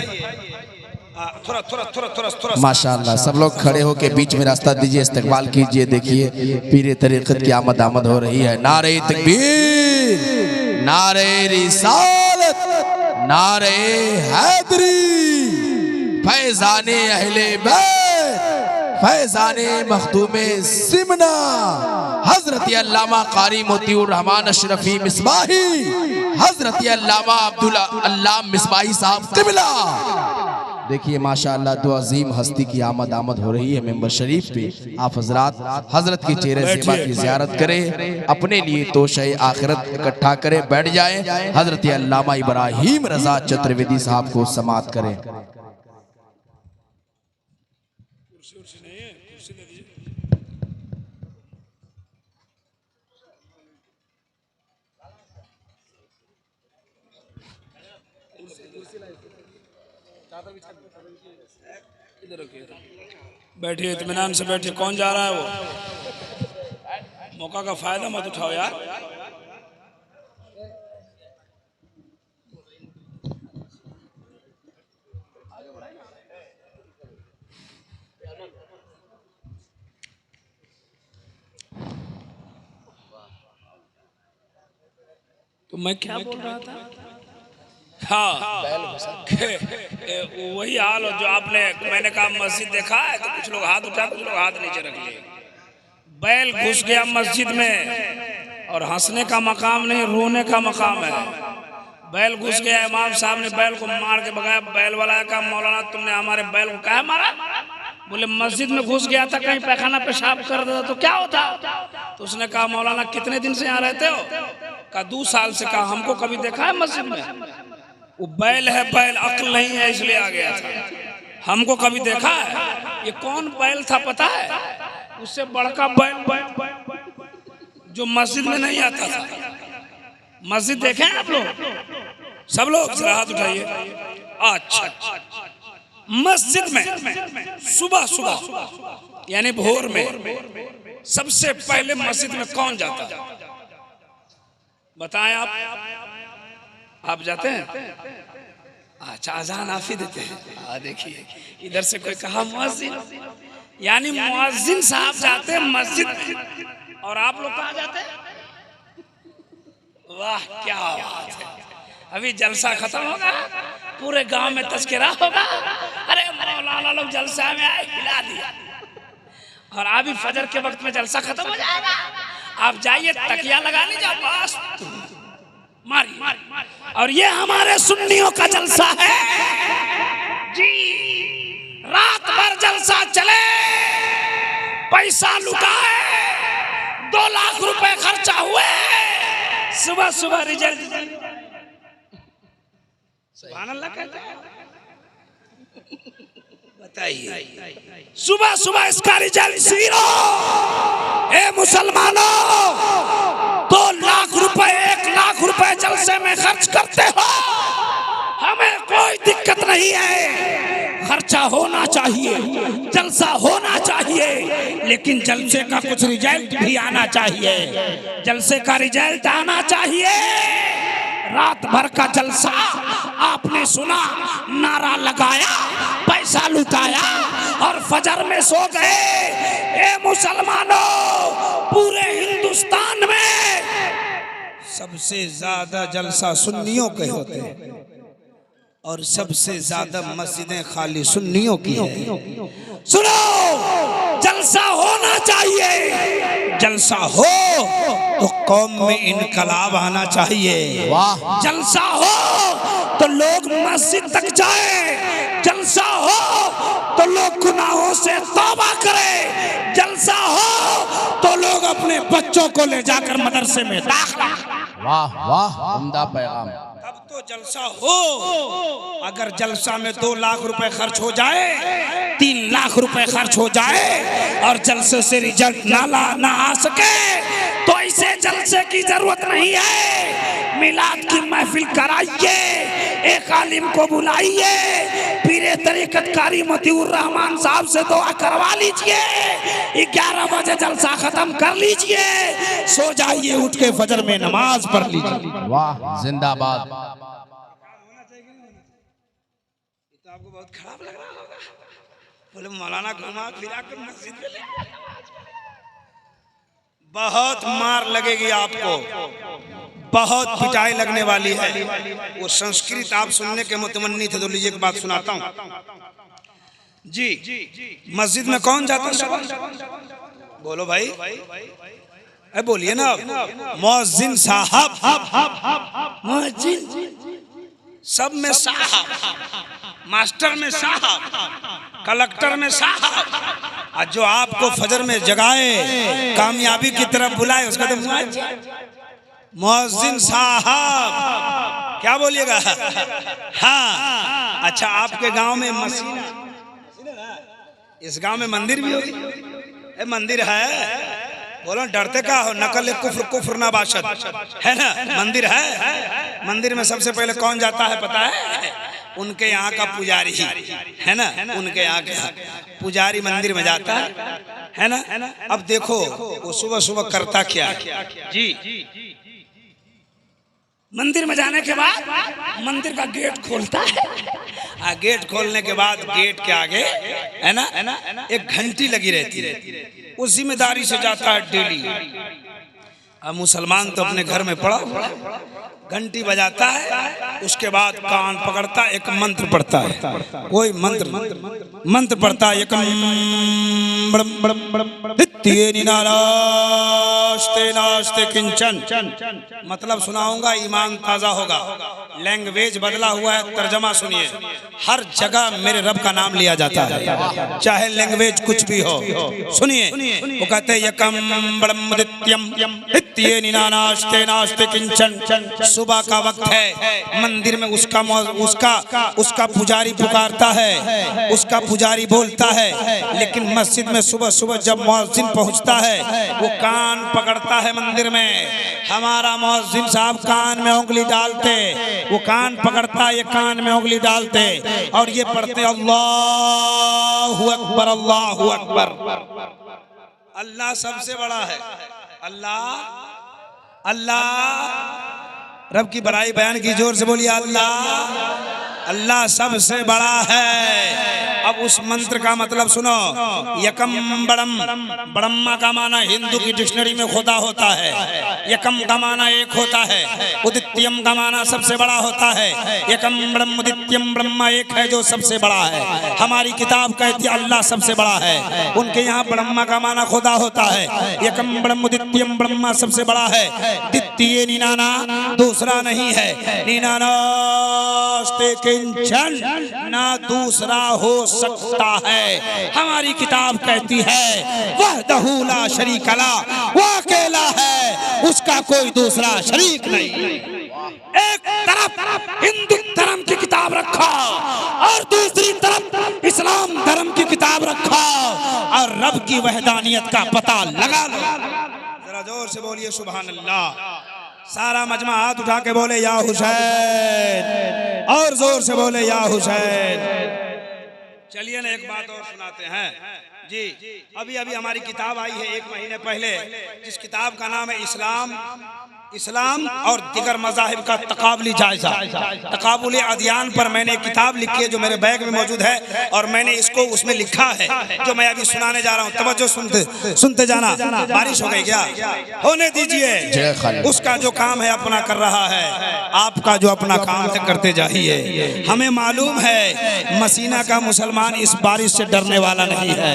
थोड़ा माशाअल्लाह। सब लोग खड़े होके बीच में रास्ता दीजिए, इस्तकबाल कीजिए। देखिए पीरे तरीक़त की आमद हो रही है। नारे तकबीर, नारे रिसालत, नारे हैदरी, फैज़ाने अहले बैत, फैज़ाने मखदूमे सिमना, हज़रत अल्लामा क़ारी मोतीउर रहमान अशरफी मिसबाही, हज़रत अल्लामा अब्दुल अल्लाम मिसबाही साहब क़िबला। देखिए माशाअल्लाह दो अजीम हस्ती की आमद हो रही है मेंबर शरीफ पे। आप हजरात हजरत के चेहरे ज़ेबा की ज़ियारत करें, अपने लिए तोशे आखिरत इकट्ठा करें, बैठ जाएं। हजरत अल्लामा इब्राहीम रज़ा चतुर्वेदी साहब को समाअत करें। बैठिए, इत्मीनान से बैठिए। कौन जा रहा है वो? मौका का फायदा मत उठाओ यार। तो मैं क्या बोल रहा था? हाँ, वही हाल जो आपने, मैंने कहा मस्जिद देखा है तो कुछ लोग हाथ उठा, कुछ लोग हाथ नीचे रख लिए। बैल घुस गया मस्जिद में और हंसने का मकाम नहीं, रोने का मकाम है। बैल घुस गया, इमाम साहब ने बैल को मार के भगाया। बैल वाला का मौलाना तुमने हमारे बैल को क्या मारा? बोले मस्जिद में घुस गया था, कहीं पैखाना पेशाब कर देता तो क्या होता? तो उसने कहा मौलाना कितने दिन से यहाँ रहते हो? कहा 2 साल से। कहा हमको कभी देखा है मस्जिद में? वो बैल है, बैल अक्ल नहीं है इसलिए आ गया था। हमको कभी देखा है? ये कौन बैल था पता है? उससे बड़का बैल जो मस्जिद में नहीं आता था। मस्जिद देखे हैं आप लोग? सब लोग जरा हाथ उठाइए। अच्छा, मस्जिद में सुबह सुबह यानी भोर में सबसे पहले मस्जिद में कौन जाता है? बताएं आप जाते हैं? अच्छा, अजान आप ही देते हैं। देखिए इधर से कोई कहा मुअज्जिन, यानी मुअज्जिन साहब जाते हैं मस्जिद में और आप लोग कहाँ जाते हैं? वाह क्या बात है। अभी जलसा खत्म होगा, पूरे गांव में तस्करा होगा। अरे मौलाना लोग जलसा में आए, हिला दिया। और अभी फजर के वक्त में जलसा खत्म हो जाएगा। आप जाइए, तकिया लगा लीजिए, बस मारिए। और ये हमारे सुन्नियों का जलसा है जी। रात भर जलसा चले, पैसा लुटाए, 2 लाख रुपए खर्चा हुए, सुबह सुबह रिजल्ट। सुभान अल्लाह कहते हैं। बताइए, सुबह सुबह इसका रिजल्ट 0। ए मुसलमानों, 2 लाख रुपए, 1 लाख रुपए जलसे में खर्च करते हो, हमें कोई दिक्कत नहीं है। खर्चा होना चाहिए, जलसा होना चाहिए, लेकिन जलसे का कुछ रिजल्ट भी आना चाहिए। जलसे का रिजल्ट आना चाहिए। रात भर का जलसा आपने सुना, नारा लगाया, पैसा लुटाया और फजर में सो गए। ए मुसलमानों, पूरे हिंदुस्तान में सबसे ज्यादा जलसा सुन्नियों के होते हैं और सबसे ज्यादा मस्जिदें खाली सुन्नियों की है। सुनो, जलसा होना चाहिए। जलसा हो तो कौम में इनकलाब आना चाहिए। जलसा हो तो लोग मस्जिद तक जाए। जलसा हो तो लोग गुनाहों से तौबा करें। जलसा हो तो लोग अपने बच्चों को ले जाकर मदरसे में दाखिला। वाह वाह, उम्दा पैगाम। तब तो जलसा हो। अगर जलसा में 2 लाख रुपए खर्च हो जाए, 3 लाख रुपए खर्च हो जाए और जलसे से रिजल्ट ना आ सके, तो ऐसे जलसे की जरूरत नहीं है। मिलाद की महफिल कराइए, एक आलिम को बुलाइए, पीरे तरीकत कारी मोतीउर रहमान साहब से दुआ करवा लीजिए, 11 बजे जलसा खत्म कर लीजिए, सो जाइए, उठ के फजर में नमाज पढ़ लीजिए। वाह, जिंदाबाद। आपको बहुत खराब लग रहा होगा। बोले मौलाना घुमा फिरा कर मस्जिद में ले, बहुत मार लगेगी आपको, बहुत पिटाई लगने वाली है। वो संस्कृत आप सुनने के मुतमन्नी थे तो लीजिए एक बात सुनाता हूँ जी। मस्जिद में कौन जाता है? बोलो भाई, अरे बोलिए ना। मुअज्जिन साहब, मुअज्जिन सब में साहब, मास्टर में साहब, कलेक्टर में साहब, और जो आपको फजर में जगाए, कामयाबी की तरफ बुलाए, उसका तो मुअज्जिन साहब। क्या बोलिएगा? हाँ, अच्छा आपके गांव में मसीना, इस गांव में मंदिर भी होगी? मंदिर है। बोलो डरते का हो, नकल कुफ्र कुफ्र ना बाशद, है ना? मंदिर है। मंदिर में सबसे पहले कौन जाता है पता है? उनके यहाँ का पुजारी है ना, उनके यहाँ का पुजारी मंदिर में जाता है ना। अब देखो वो सुबह सुबह करता क्या जी, मंदिर में जाने के बाद मंदिर का गेट खोलता है। गेट खोलने के बाद गेट के आगे है ना एक घंटी लगी रहती है, उस जिम्मेदारी से जाता है डेली। अब मुसलमान तो अपने घर में पड़ा, घंटी बजाता है, उसके बाद कान पकड़ता एक मंत्र पढ़ता है, कोई मंत्र पढ़ता है, एक नास्ते किंचन, मतलब सुनाऊंगा ईमान ताजा होगा। लैंग्वेज बदला हुआ है, तर्जमा सुनिए। हर जगह मेरे रब का नाम लिया जाता है, चाहे लैंग्वेज कुछ भी हो। सुनिए, वो कहते हैं यकम ब्रह्मदित्यम नास्ते नास्ते किंचन। सुबह का वक्त है, मंदिर में उसका पुजारी पुकारता है, उसका पुजारी बोलता है। लेकिन मस्जिद में सुबह सुबह जब मुअज्जिन पहुंचता है, वो कान पकड़ता है मंदिर में। हमारा मुअज्जिन साहब कान में उंगली डालते, वो कान पकड़ता है, ये कान में उंगली डालते और ये पढ़ते अल्लाहु अकबर अल्लाहु अकबर। अल्लाह सबसे बड़ा है, अल्लाह अल्लाह। रब की बड़ाई बयान की, जोर से बोलिए अल्लाह। अल्लाह सबसे बड़ा है। अब उस मंत्र का मतलब सुनो, यकम बड़म, ब्रह्मा का माना हिंदू की डिक्शनरी में खुदा होता है, यकम का माना एक होता है, उदित्यम का माना सबसे बड़ा होता है। यकम ब्रह्म उदित्यम, ब्रह्मा एक है जो सबसे बड़ा है। हमारी किताब कहती है अल्लाह सबसे बड़ा है, उनके यहाँ ब्रह्मा का माना खुदा होता है। यकम ब्रह्म उदित्यम, ब्रह्मा सबसे बड़ा है। द्वितीय निनाना, दूसरा नहीं है। निनानास्ते किंचन, ना दूसरा हो सकता है। हमारी किताब कहती है वहदहू ला शरीक ला, वो अकेला है, उसका कोई दूसरा शरीक नहीं। एक तरफ हिंदू धर्म की किताब रखा और दूसरी तरफ इस्लाम धर्म की किताब रखा और रब की वहदानियत का पता लगा लो। जरा जोर से बोलिए सुभान अल्लाह। सारा मजमा हाथ उठा के बोले या हुसैन, और जोर से बोले या हुसैन। चलिए ना एक बात और सुनाते हैं जी। अभी हमारी किताब आई है 1 महीने पहले, जिस किताब का नाम है इस्लाम और दिगर मज़ाहिब का तकाबुली जायजा। तकाबुली अदियान पर मैंने एक किताब लिखी है जो मेरे बैग में मौजूद है और मैंने इसको उसमें लिखा है जो मैं अभी सुनाने जा रहा हूँ। तवज्जो सुनते जाना। बारिश हो गई क्या? होने दीजिए। उसका जो काम है अपना कर रहा है, आपका जो अपना काम है करते जाइए। हमें मालूम है मसीना का मुसलमान इस बारिश से डरने वाला नहीं है।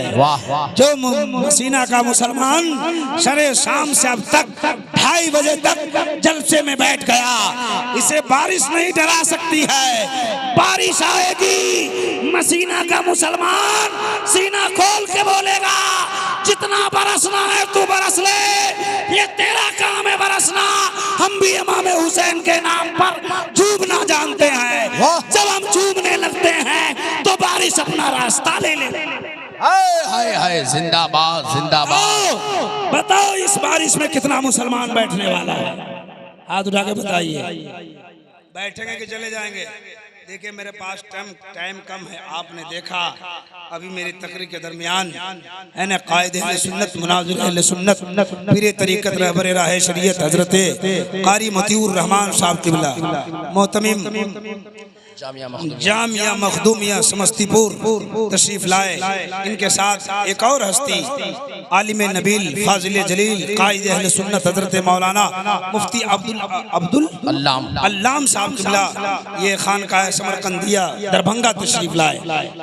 जो मसीना का मुसलमान शरे शाम से अब तक 2:30 बजे तक जलसे में बैठ गया, इसे बारिश नहीं डरा सकती है। बारिश आएगी, मसीना का मुसलमान सीना खोल के बोलेगा जितना बरसना है तू बरस ले, ये तेरा काम है बरसना। हम भी इमाम हुसैन के नाम पर चूमना जानते हैं, जब हम चूमने लगते हैं तो बारिश अपना रास्ता ले ले। हाय हाय, जिंदाबाद जिंदाबाद। बताओ इस बारिश में कितना मुसलमान बैठने वाला है? हाथ उठा के बताइए। बैठेंगे कि चले जाएंगे? देखिए मेरे पास टाइम कम है। आपने देखा अभी मेरी तकरीर के दरमियान है ना कायदे अहले सुन्नत, मुनाज़िर अहले सुन्नत, पीरे तरीक़त रहबर राह शरीयत हजरत कारी मतीउर रहमान साहब क़िबला मोहतमिम जामिया मखदूमिया समस्तीपुर तशरीफ लाए। इनके साथ एक और हस्ती आलिम नबील फाजिल जलील कायदे अहले सुन्नत हजरत मौलाना मुफ्ती अब्दुल अल्लाम साहब क़िबला, ये खानकाह समरकंदिया दरभंगा तशरीफ लाए।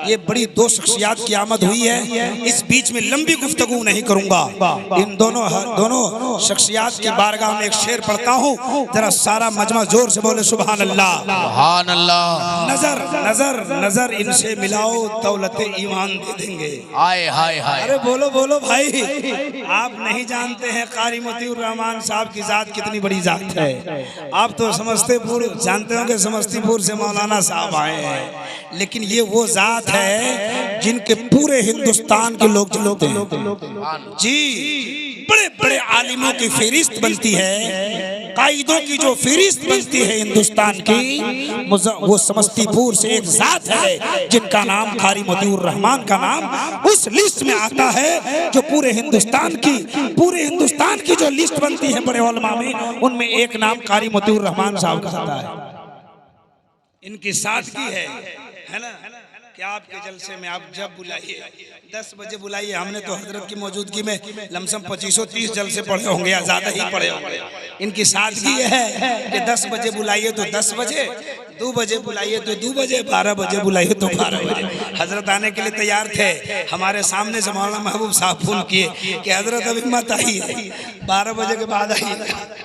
ये बड़ी 2 शख्सियात की आमद हुई है। इस बीच में लंबी गुफ्तगू नहीं करूंगा। इन दोनों शख्सियात की बारगाह में एक शेर पढ़ता हूँ, जरा सारा मजमा जोर से बोले सुभान अल्लाह सुभान अल्लाह। नजर नजर नजर इनसे मिलाओ, दौलत ईमान दे देंगे। हाय हाय हाय। अरे बोलो बोलो भाई, आप नहीं जानते हैं कारी मतीउर रहमान साहब की जात कितनी बड़ी जात है। आप तो समस्तीपुर जानते होंगे, समस्तीपुर से मौलाना साहब आए हैं, लेकिन ये वो जात है जिनके पूरे हिंदुस्तान के लोग जानते हैं जी। बड़े बड़े आलिमों की फहरिस्त बनती है, कायदों की जो फहरिस्त बनती है हिंदुस्तान की, वो समस्तीपुर से एक जात है जिनका नाम कारी मोतीउर रहमान का नाम उस लिस्ट में आता है जो पूरे हिंदुस्तान की जो लिस्ट बनती है बड़े उलमा में, उनमें एक नाम कारी मोतीउर रहमान साहब का आता है। इनकी सादगी है ना कि आपके जलसे में आप जब बुलाइए 10 बजे बुलाइए। हमने तो हजरत की मौजूदगी में लमसम 2530 जलसे पढ़े होंगे या ज्यादा ही पढ़े होंगे। इनकी सादगी है कि 10 बजे बुलाइए तो 10 बजे, 2 बजे बुलाइए तो 2 बजे, 12 बजे बुलाइए तो 12 बजे। हजरत आने के लिए तैयार थे। हमारे सामने से मौलाना महबूब साहब फोन किए कि हजरत अभी मत आइए, 12 बजे के बाद आइए,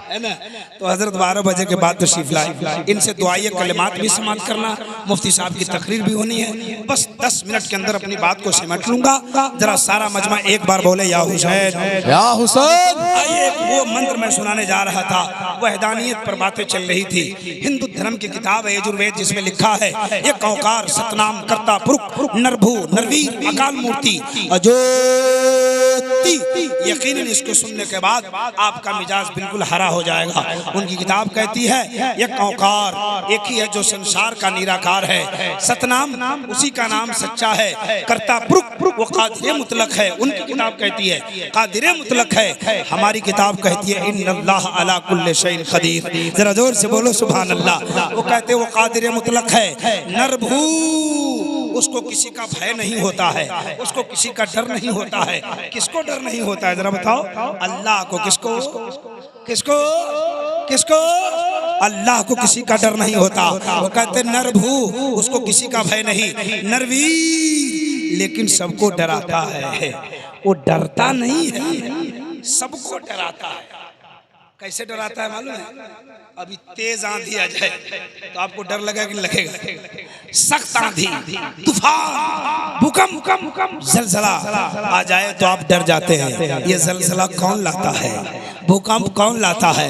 है ना। तो हजरत 12 बजे के बाद तशरीफ लाए। इनसे दुआए कलिमात भी समाप्त करना, मुफ्ती साहब की तकरीर भी होनी है। बस 10 मिनट के अंदर अपनी बात को सिमट लूंगा। जरा सारा मजमा एक बार बोले या हुसैन, या हुसैन। आइए, वो मंत्र मैं सुनाने जा रहा था, वहदानियत पर बातें चल रही थी। हिंदू धर्म की किताब है यजुर्वेद, जिसमें लिखा है एक औकार सतनाम करता पुरुष नरभू नरवीर अकाल मूर्ति अजोति। यकीनन इसको सुनने के बाद आपका मिजाज बिल्कुल हरा हो जाएगा। उनकी किताब कहती है एक औकार एक ही है जो संसार का निराकार है, सतनाम उसी का नाम सच्चा है, करता पुरुष वो कादिर मुतलक है। उनकी किताब कहती है कादिर मुतलक है, हमारी किताब कहती है इन्नल्लाह अला कुल्लि शैइन कदीर। जरा जोर से बोलो सुभान अल्लाह। वो कहते हैं वो कादिर मुतलक है, नरभू उसको किसी का भय नहीं होता है, उसको किसी का डर नहीं होता है। किसको डर नहीं होता है जरा बताओ? अल्लाह को। किसको किसको किसको? अल्लाह को किसी का डर नहीं होता। वो कहते नरभू उसको किसी का भय नहीं, नरवीर लेकिन सबको डराता है। वो डरता नहीं है, सबको डराता है। कैसे डराता है मालूम है? अभी तेज आंधी आ जाए तो आपको डर लगेगा कि लगेगा? सख्त आंधी, तूफान, भूकंप, जलजला आ जाए तो आप डर जाते हैं। ये जलजला कौन लाता है? भूकंप कौन लाता है?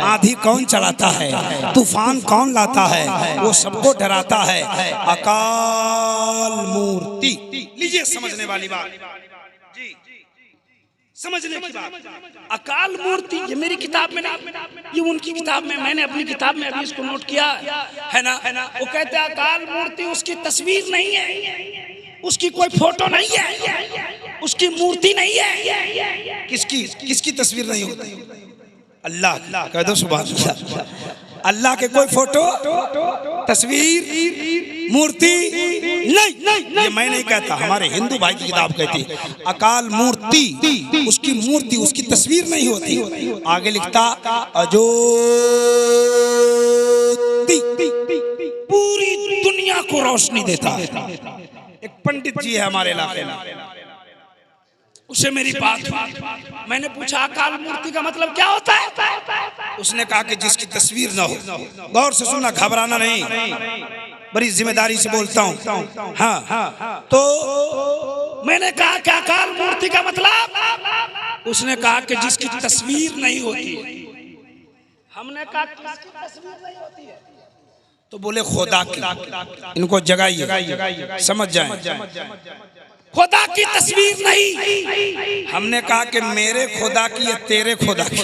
आंधी कौन चलाता है? तूफान कौन लाता है? वो सबको डराता है। अकाल मूर्ति। लीजिए समझने वाली बात, समझने की बात। अकाल मूर्ति ये मेरी किताब में नहीं, ये उनकी किताब में, मैंने अपनी किताब में अभी इसको नोट किया है ना। वो कहते हैं अकाल मूर्ति उसकी तस्वीर नहीं है, उसकी कोई फोटो नहीं है, उसकी मूर्ति नहीं है। किसकी तस्वीर नहीं होती? अल्लाह कह दो सुभान अल्लाह। अल्लाह के कोई फोटो, तस्वीर, मूर्ति नहीं। ये मैं नहीं कहता, हमारे हिंदू भाई की किताब कहती है अकाल मूर्ति उसकी मूर्ति उसकी तस्वीर नहीं होती। आगे लिखता अजोति, पूरी दुनिया को रोशनी देता है। एक पंडित जी है हमारे इलाके में, उसे मेरी बात मैंने पूछा अकाल मूर्ति का मतलब क्या होता है? उसने कहा कि जिसकी तस्वीर ना हो। गौर से सुनना, घबराना नहीं, बड़ी जिम्मेदारी से बोलता हूँ। हाँ, तो मैंने कहा कि अकाल मूर्ति का मतलब? उसने कहा कि जिसकी तस्वीर नहीं होती। हमने कहा किसकी तस्वीर नहीं होती है? तो बोले खुदा की। इनको जगाइए, समझ जाए। खुदा की तस्वीर नहीं। हमने कहा कि मेरे खुदा की या तेरे खुदा की?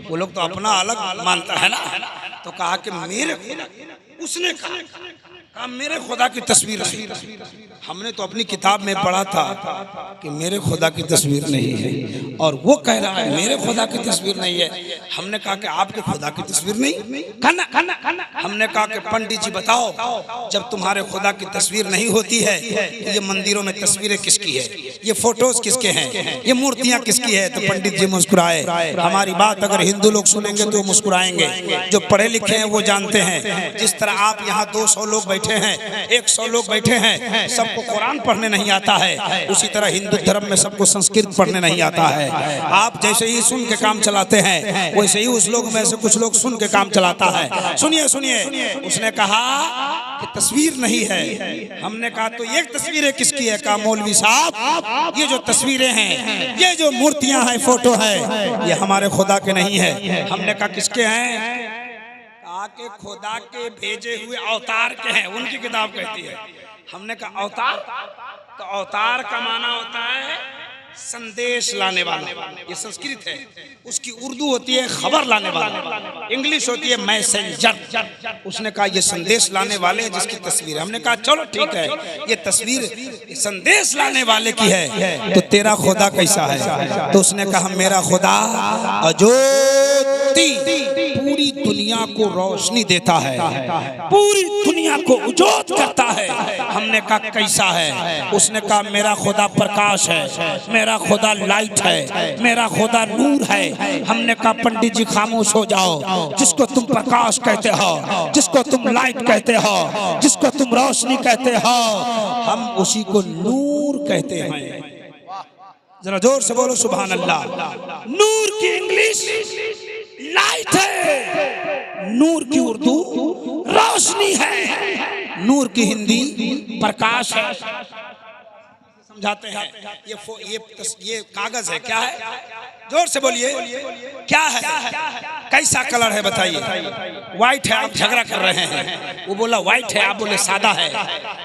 वो लोग तो अपना अलग मानता है ना। तो कहा कि मेरे खुदा। उसने कहा मेरे खुदा की तस्वीर नहीं। हमने तो अपनी किताब में पढ़ा था कि मेरे खुदा की तस्वीर नहीं है, और वो कह रहा है मेरे खुदा की तस्वीर नहीं है। हमने कहा कि आपके खुदा की तस्वीर नहीं? हमने कहा कि पंडित जी बताओ, जब तुम्हारे खुदा की तस्वीर नहीं होती है तो ये मंदिरों में तस्वीरें किसकी है? ये फोटोज किसके हैं? ये मूर्तियां किसकी है? तो पंडित जी मुस्कुराए। हमारी बात अगर हिंदू लोग सुनेंगे तो मुस्कुराएंगे, जो पढ़े लिखे हैं वो जानते हैं। जिस तरह आप यहाँ 200 लोग बैठे हैं, 100 लोग बैठे हैं, सबको कुरान पढ़ने नहीं आता है, उसी तरह हिंदू धर्म में सबको संस्कृत पढ़ने नहीं आता है। आप जैसे ही सुन के काम चलाते हैं वैसे ही उस लोग में से कुछ लोग सुन के काम चलाता है। सुनिए सुनिए, उसने कहा कि तस्वीर नहीं है। हमने कहा तो ये तस्वीरें किसकी है? कहा मौलवी साहब ये जो तस्वीरें हैं, ये जो मूर्तियां हैं, फोटो है, ये हमारे खुदा के नहीं है। हमने कहा किसके हैं? के खुदा के भेजे हुए अवतार के हैं, उनकी किताब कहती है। हमने कहा अवतार? तो अवतार का माना होता है संदेश लाने वाला, ये संस्कृत है। उसकी उर्दू होती है खबर लाने वाला, इंग्लिश होती है मैसेंजर। उसने कहा ये संदेश लाने वाले जिसकी तस्वीर है। हमने कहा चलो ठीक है, ये तस्वीर संदेश लाने वाले की है, तो तेरा खुदा कैसा है? तो उसने कहा मेरा खुदा अज्योति, पूरी दुनिया को रोशनी देता है, पूरी दुनिया को उजागर करता है। हमने कहा कैसा है? उसने कहा मेरा खुदा प्रकाश है, मेरा खुदा लाइट है, मेरा खुदा नूर है। हमने कहा पंडित जी खामोश हो जाओ, जिसको तुम प्रकाश कहते हो, जिसको तुम लाइट कहते हो, जिसको तुम रोशनी कहते हो, हम उसी को नूर कहते हैं। जरा जोर से बोलो सुभान अल्लाह। नूर की इंग्लिश लाइट है, नूर की उर्दू रोशनी है, नूर की हिंदी प्रकाश है। समझाते हैं। ये कागज है, क्या है? जोर से बोलिए, क्या है? कैसा कलर है बताइए? व्हाइट है, आप झगड़ा कर रहे हैं। वो बोला व्हाइट है, आप बोले सादा है।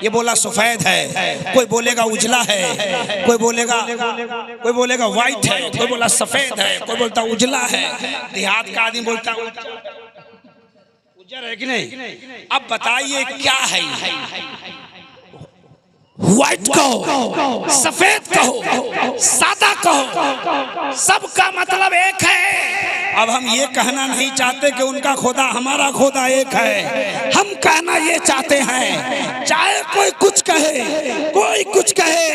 ये बोला सफेद है, कोई बोलेगा उजला है, कोई बोलेगा व्हाइट है, कोई बोला सफेद है, कोई बोलता उजला है। देहात का आदमी बोलता उजर है कि नहीं? अब बताइए क्या है? व्हाइट कहो, सफेद कहो, सादा कहो, सबका मतलब एक है। अब हम ये कहना नहीं चाहते कि उनका खुदा हमारा खुदा एक है। हम कहना ये चाहते हैं, चाहे कोई कुछ कहे, कोई कुछ कहे,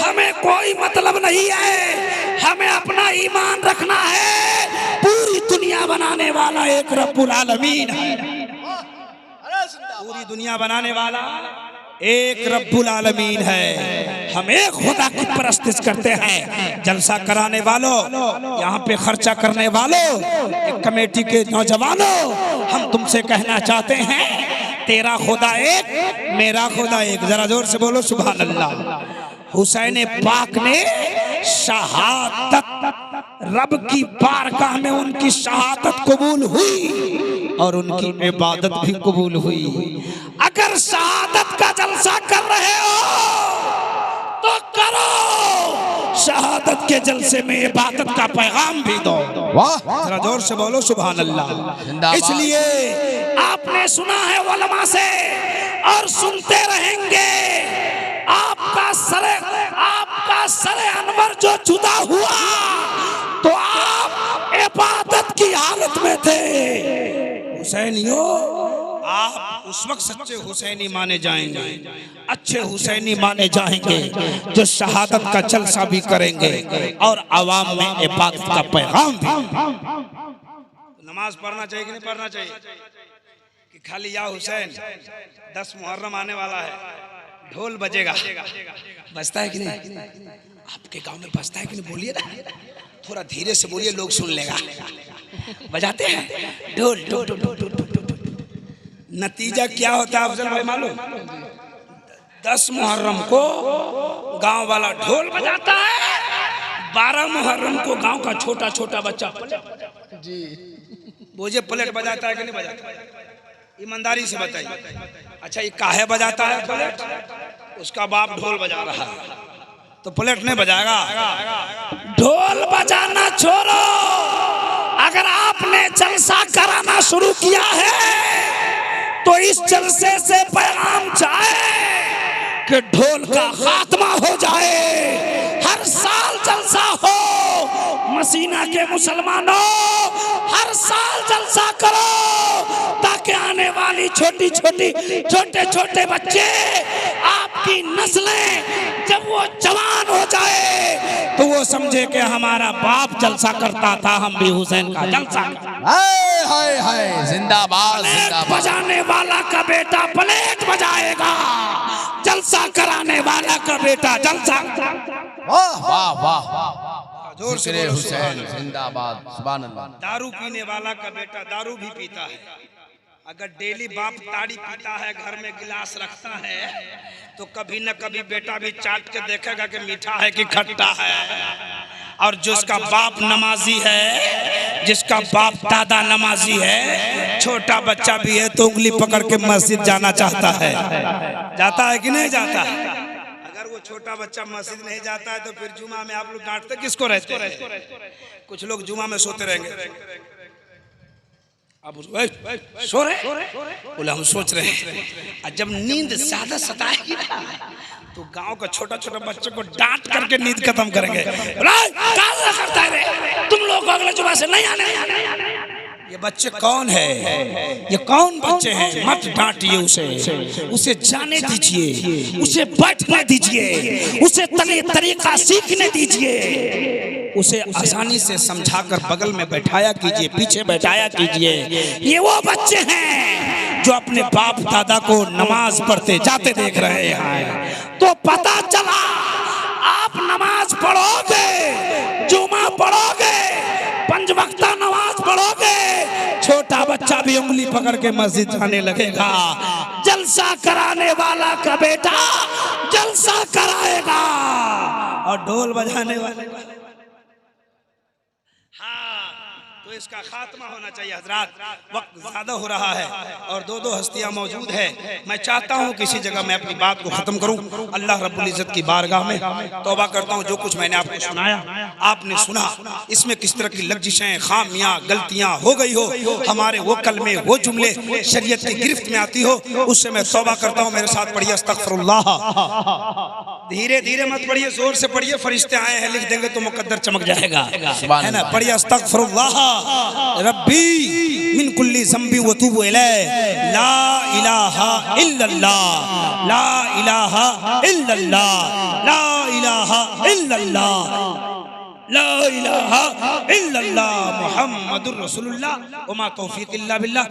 हमें कोई मतलब नहीं है। हमें अपना ईमान रखना है, पूरी दुनिया बनाने वाला एक रब्बुल आलमीन है। पूरी दुनिया बनाने वाला एक रब्बुल आलमीन है। हम एक खुदा की परस्तिश करते हैं। जलसा कराने वालों, यहाँ पे खर्चा करने वालों, एक कमेटी के नौजवानों, हम तुमसे कहना चाहते हैं तेरा खुदा एक, मेरा खुदा एक। जरा जोर से बोलो सुभान अल्लाह। हुसैन पाक ने शहादत, रब की बारगाह में उनकी शहादत कबूल हुई और उनकी इबादत भी कबूल हुई। अगर शहादत का जलसा कर रहे हो तो करो, शहादत के जलसे में इबादत का पैगाम भी दो। वाह, जरा जोर से बोलो सुभान अल्लाह। इसलिए आपने सुना है उलमा से और सुनते रहेंगे, आपका सरे अनवर जो जुदा हुआ तो आप इबादत की हालत में थे। हुसैनियों, आप उस वक्त सच्चे हुसैनी माने जाएंगे, अच्छे हुसैनी माने जाएंगे जो शहादत का जलसा भी करेंगे और आवाम में इबादत का पैगाम भी। नमाज पढ़ना चाहिए कि नहीं पढ़ना चाहिए? कि खाली या हुसैन 10 मुहर्रम आने वाला है, ढोल बजेगा, बजता है कि नहीं? आपके गांव में बजता है कि नहीं? बोलिए ना, थोड़ा धीरे से बोलिए, लोग सुन लेगा। बजाते हैं ढोल ढोल ढोल। नतीजा क्या होता है अफजल भाई मालूम? 10 मुहर्रम को गांव वाला ढोल बजाता है, 12 मुहर्रम को गांव का छोटा छोटा बच्चा जी बोझे पलेट बजाता है कि नहीं बजाता? ईमानदारी से बताइए। अच्छा, ये काहे बजाता है पलेट? उसका बाप ढोल बजा रहा है तो पलेट नहीं बजाएगा। ढोल बजाना छोड़ो, अगर आपने जलसा कराना शुरू किया है तो इस जलसे से पैगाम जाए कि ढोल का खात्मा हो जाए। हर साल जलसा हो, मसीना के मुसलमानों, हर साल जलसा करो ताकि आने वाली छोटे छोटे बच्चे, आपकी नस्लें, जब वो जवान हो जाए तो वो समझे कि हमारा बाप जलसा करता था, हम भी हुसैन का जलसा। हाय हाय हाय, जिंदाबाद जिंदाबाद। बजाने वाला का बेटा प्लेट बजाएगा, जलसा कराने वाला का बेटा जलसा। वाह वाह वाह, जोर से हुसैन जिंदाबाद, सुभान अल्लाह। दारू पीने वाला का बेटा दारू भी पीता है। अगर डेली बाप ताड़ी पीता है, घर में गिलास रखता है, तो कभी न कभी बेटा भी चाट के देखेगा कि मीठा है कि खट्टा है। और जिसका बाप नमाजी है, जिसका बाप दादा नमाजी है, छोटा बच्चा भी है तो उंगली पकड़ के मस्जिद जाना चाहता है। जाता है कि नहीं जाता? अगर वो छोटा बच्चा मस्जिद नहीं जाता है तो फिर जुमा में आप लोग डांटते किसको रहते हैं? कुछ लोग जुमा में सोते रहेंगे। अब सो रहे बोले हम सोच रहे हैं। और जब नींद ज्यादा सताएगी ना तो गांव का छोटा छोटा बच्चे को डांट करके नींद खत्म करेंगे। करता है रे, तुम लोग अगले जुमा से नहीं आने। ये बच्चे कौन है? ये कौन बच्चे हैं? मत डांटिए उसे जाने दीजिए, उसे बैठने दीजिए, उसे तरीका सीखने दीजिए, उसे आसानी से समझाकर बगल में बैठाया कीजिए, पीछे बैठाया कीजिए। ये वो बच्चे हैं जो अपने बाप दादा को नमाज पढ़ते जाते देख रहे हैं। तो पता चला आप नमाज पढ़ोगे, जुमा पढ़ोगे, पंज वक्ता नमाज पढ़ोगे, छोटा बच्चा भी उंगली पकड़ के मस्जिद जाने लगेगा। जलसा कराने वाला का बेटा जलसा कराएगा और ढोल बजाने वाले तो इसका खात्मा होना चाहिए। हजरात, वक्त ज्यादा हो रहा है और दो हस्तियां मौजूद है। मैं चाहता हूं किसी जगह मैं अपनी बात को खत्म करूं। अल्लाह रब्बुल इज्जत की बारगाह में तौबा करता हूं, जो कुछ मैंने आपको सुनाया आपने सुना, इसमें किस तरह की लफ्ज़िशें, खामियां, गलतियां हो गई हो, हमारे वो कलमे, वो जुमले शरीयत की गिरफ्त में आती हो, उससे मैं तौबा करता हूं। मेरे साथ पढ़िए अस्तगफिरुल्लाह। धीरे धीरे मत पढ़िए, जोर से पढ़िए, फरिश्ते आए हैं लिख देंगे तो मुकद्दर चमक जाएगा, है ना। पढ़िए अस्तगफिरुल्लाह रब्बी मिन कुल्ली ज़ंबी व तूबु इलैह, ला इलाहा इल्लल्लाह, ला इलाहा इल्लल्लाह, ला इलाहा इल्लल्लाह, ला इलाहा इल्लल्लाह, मुहम्मदुर रसूलुल्लाह, व मा तौफीक इल्ला बिल्लाह।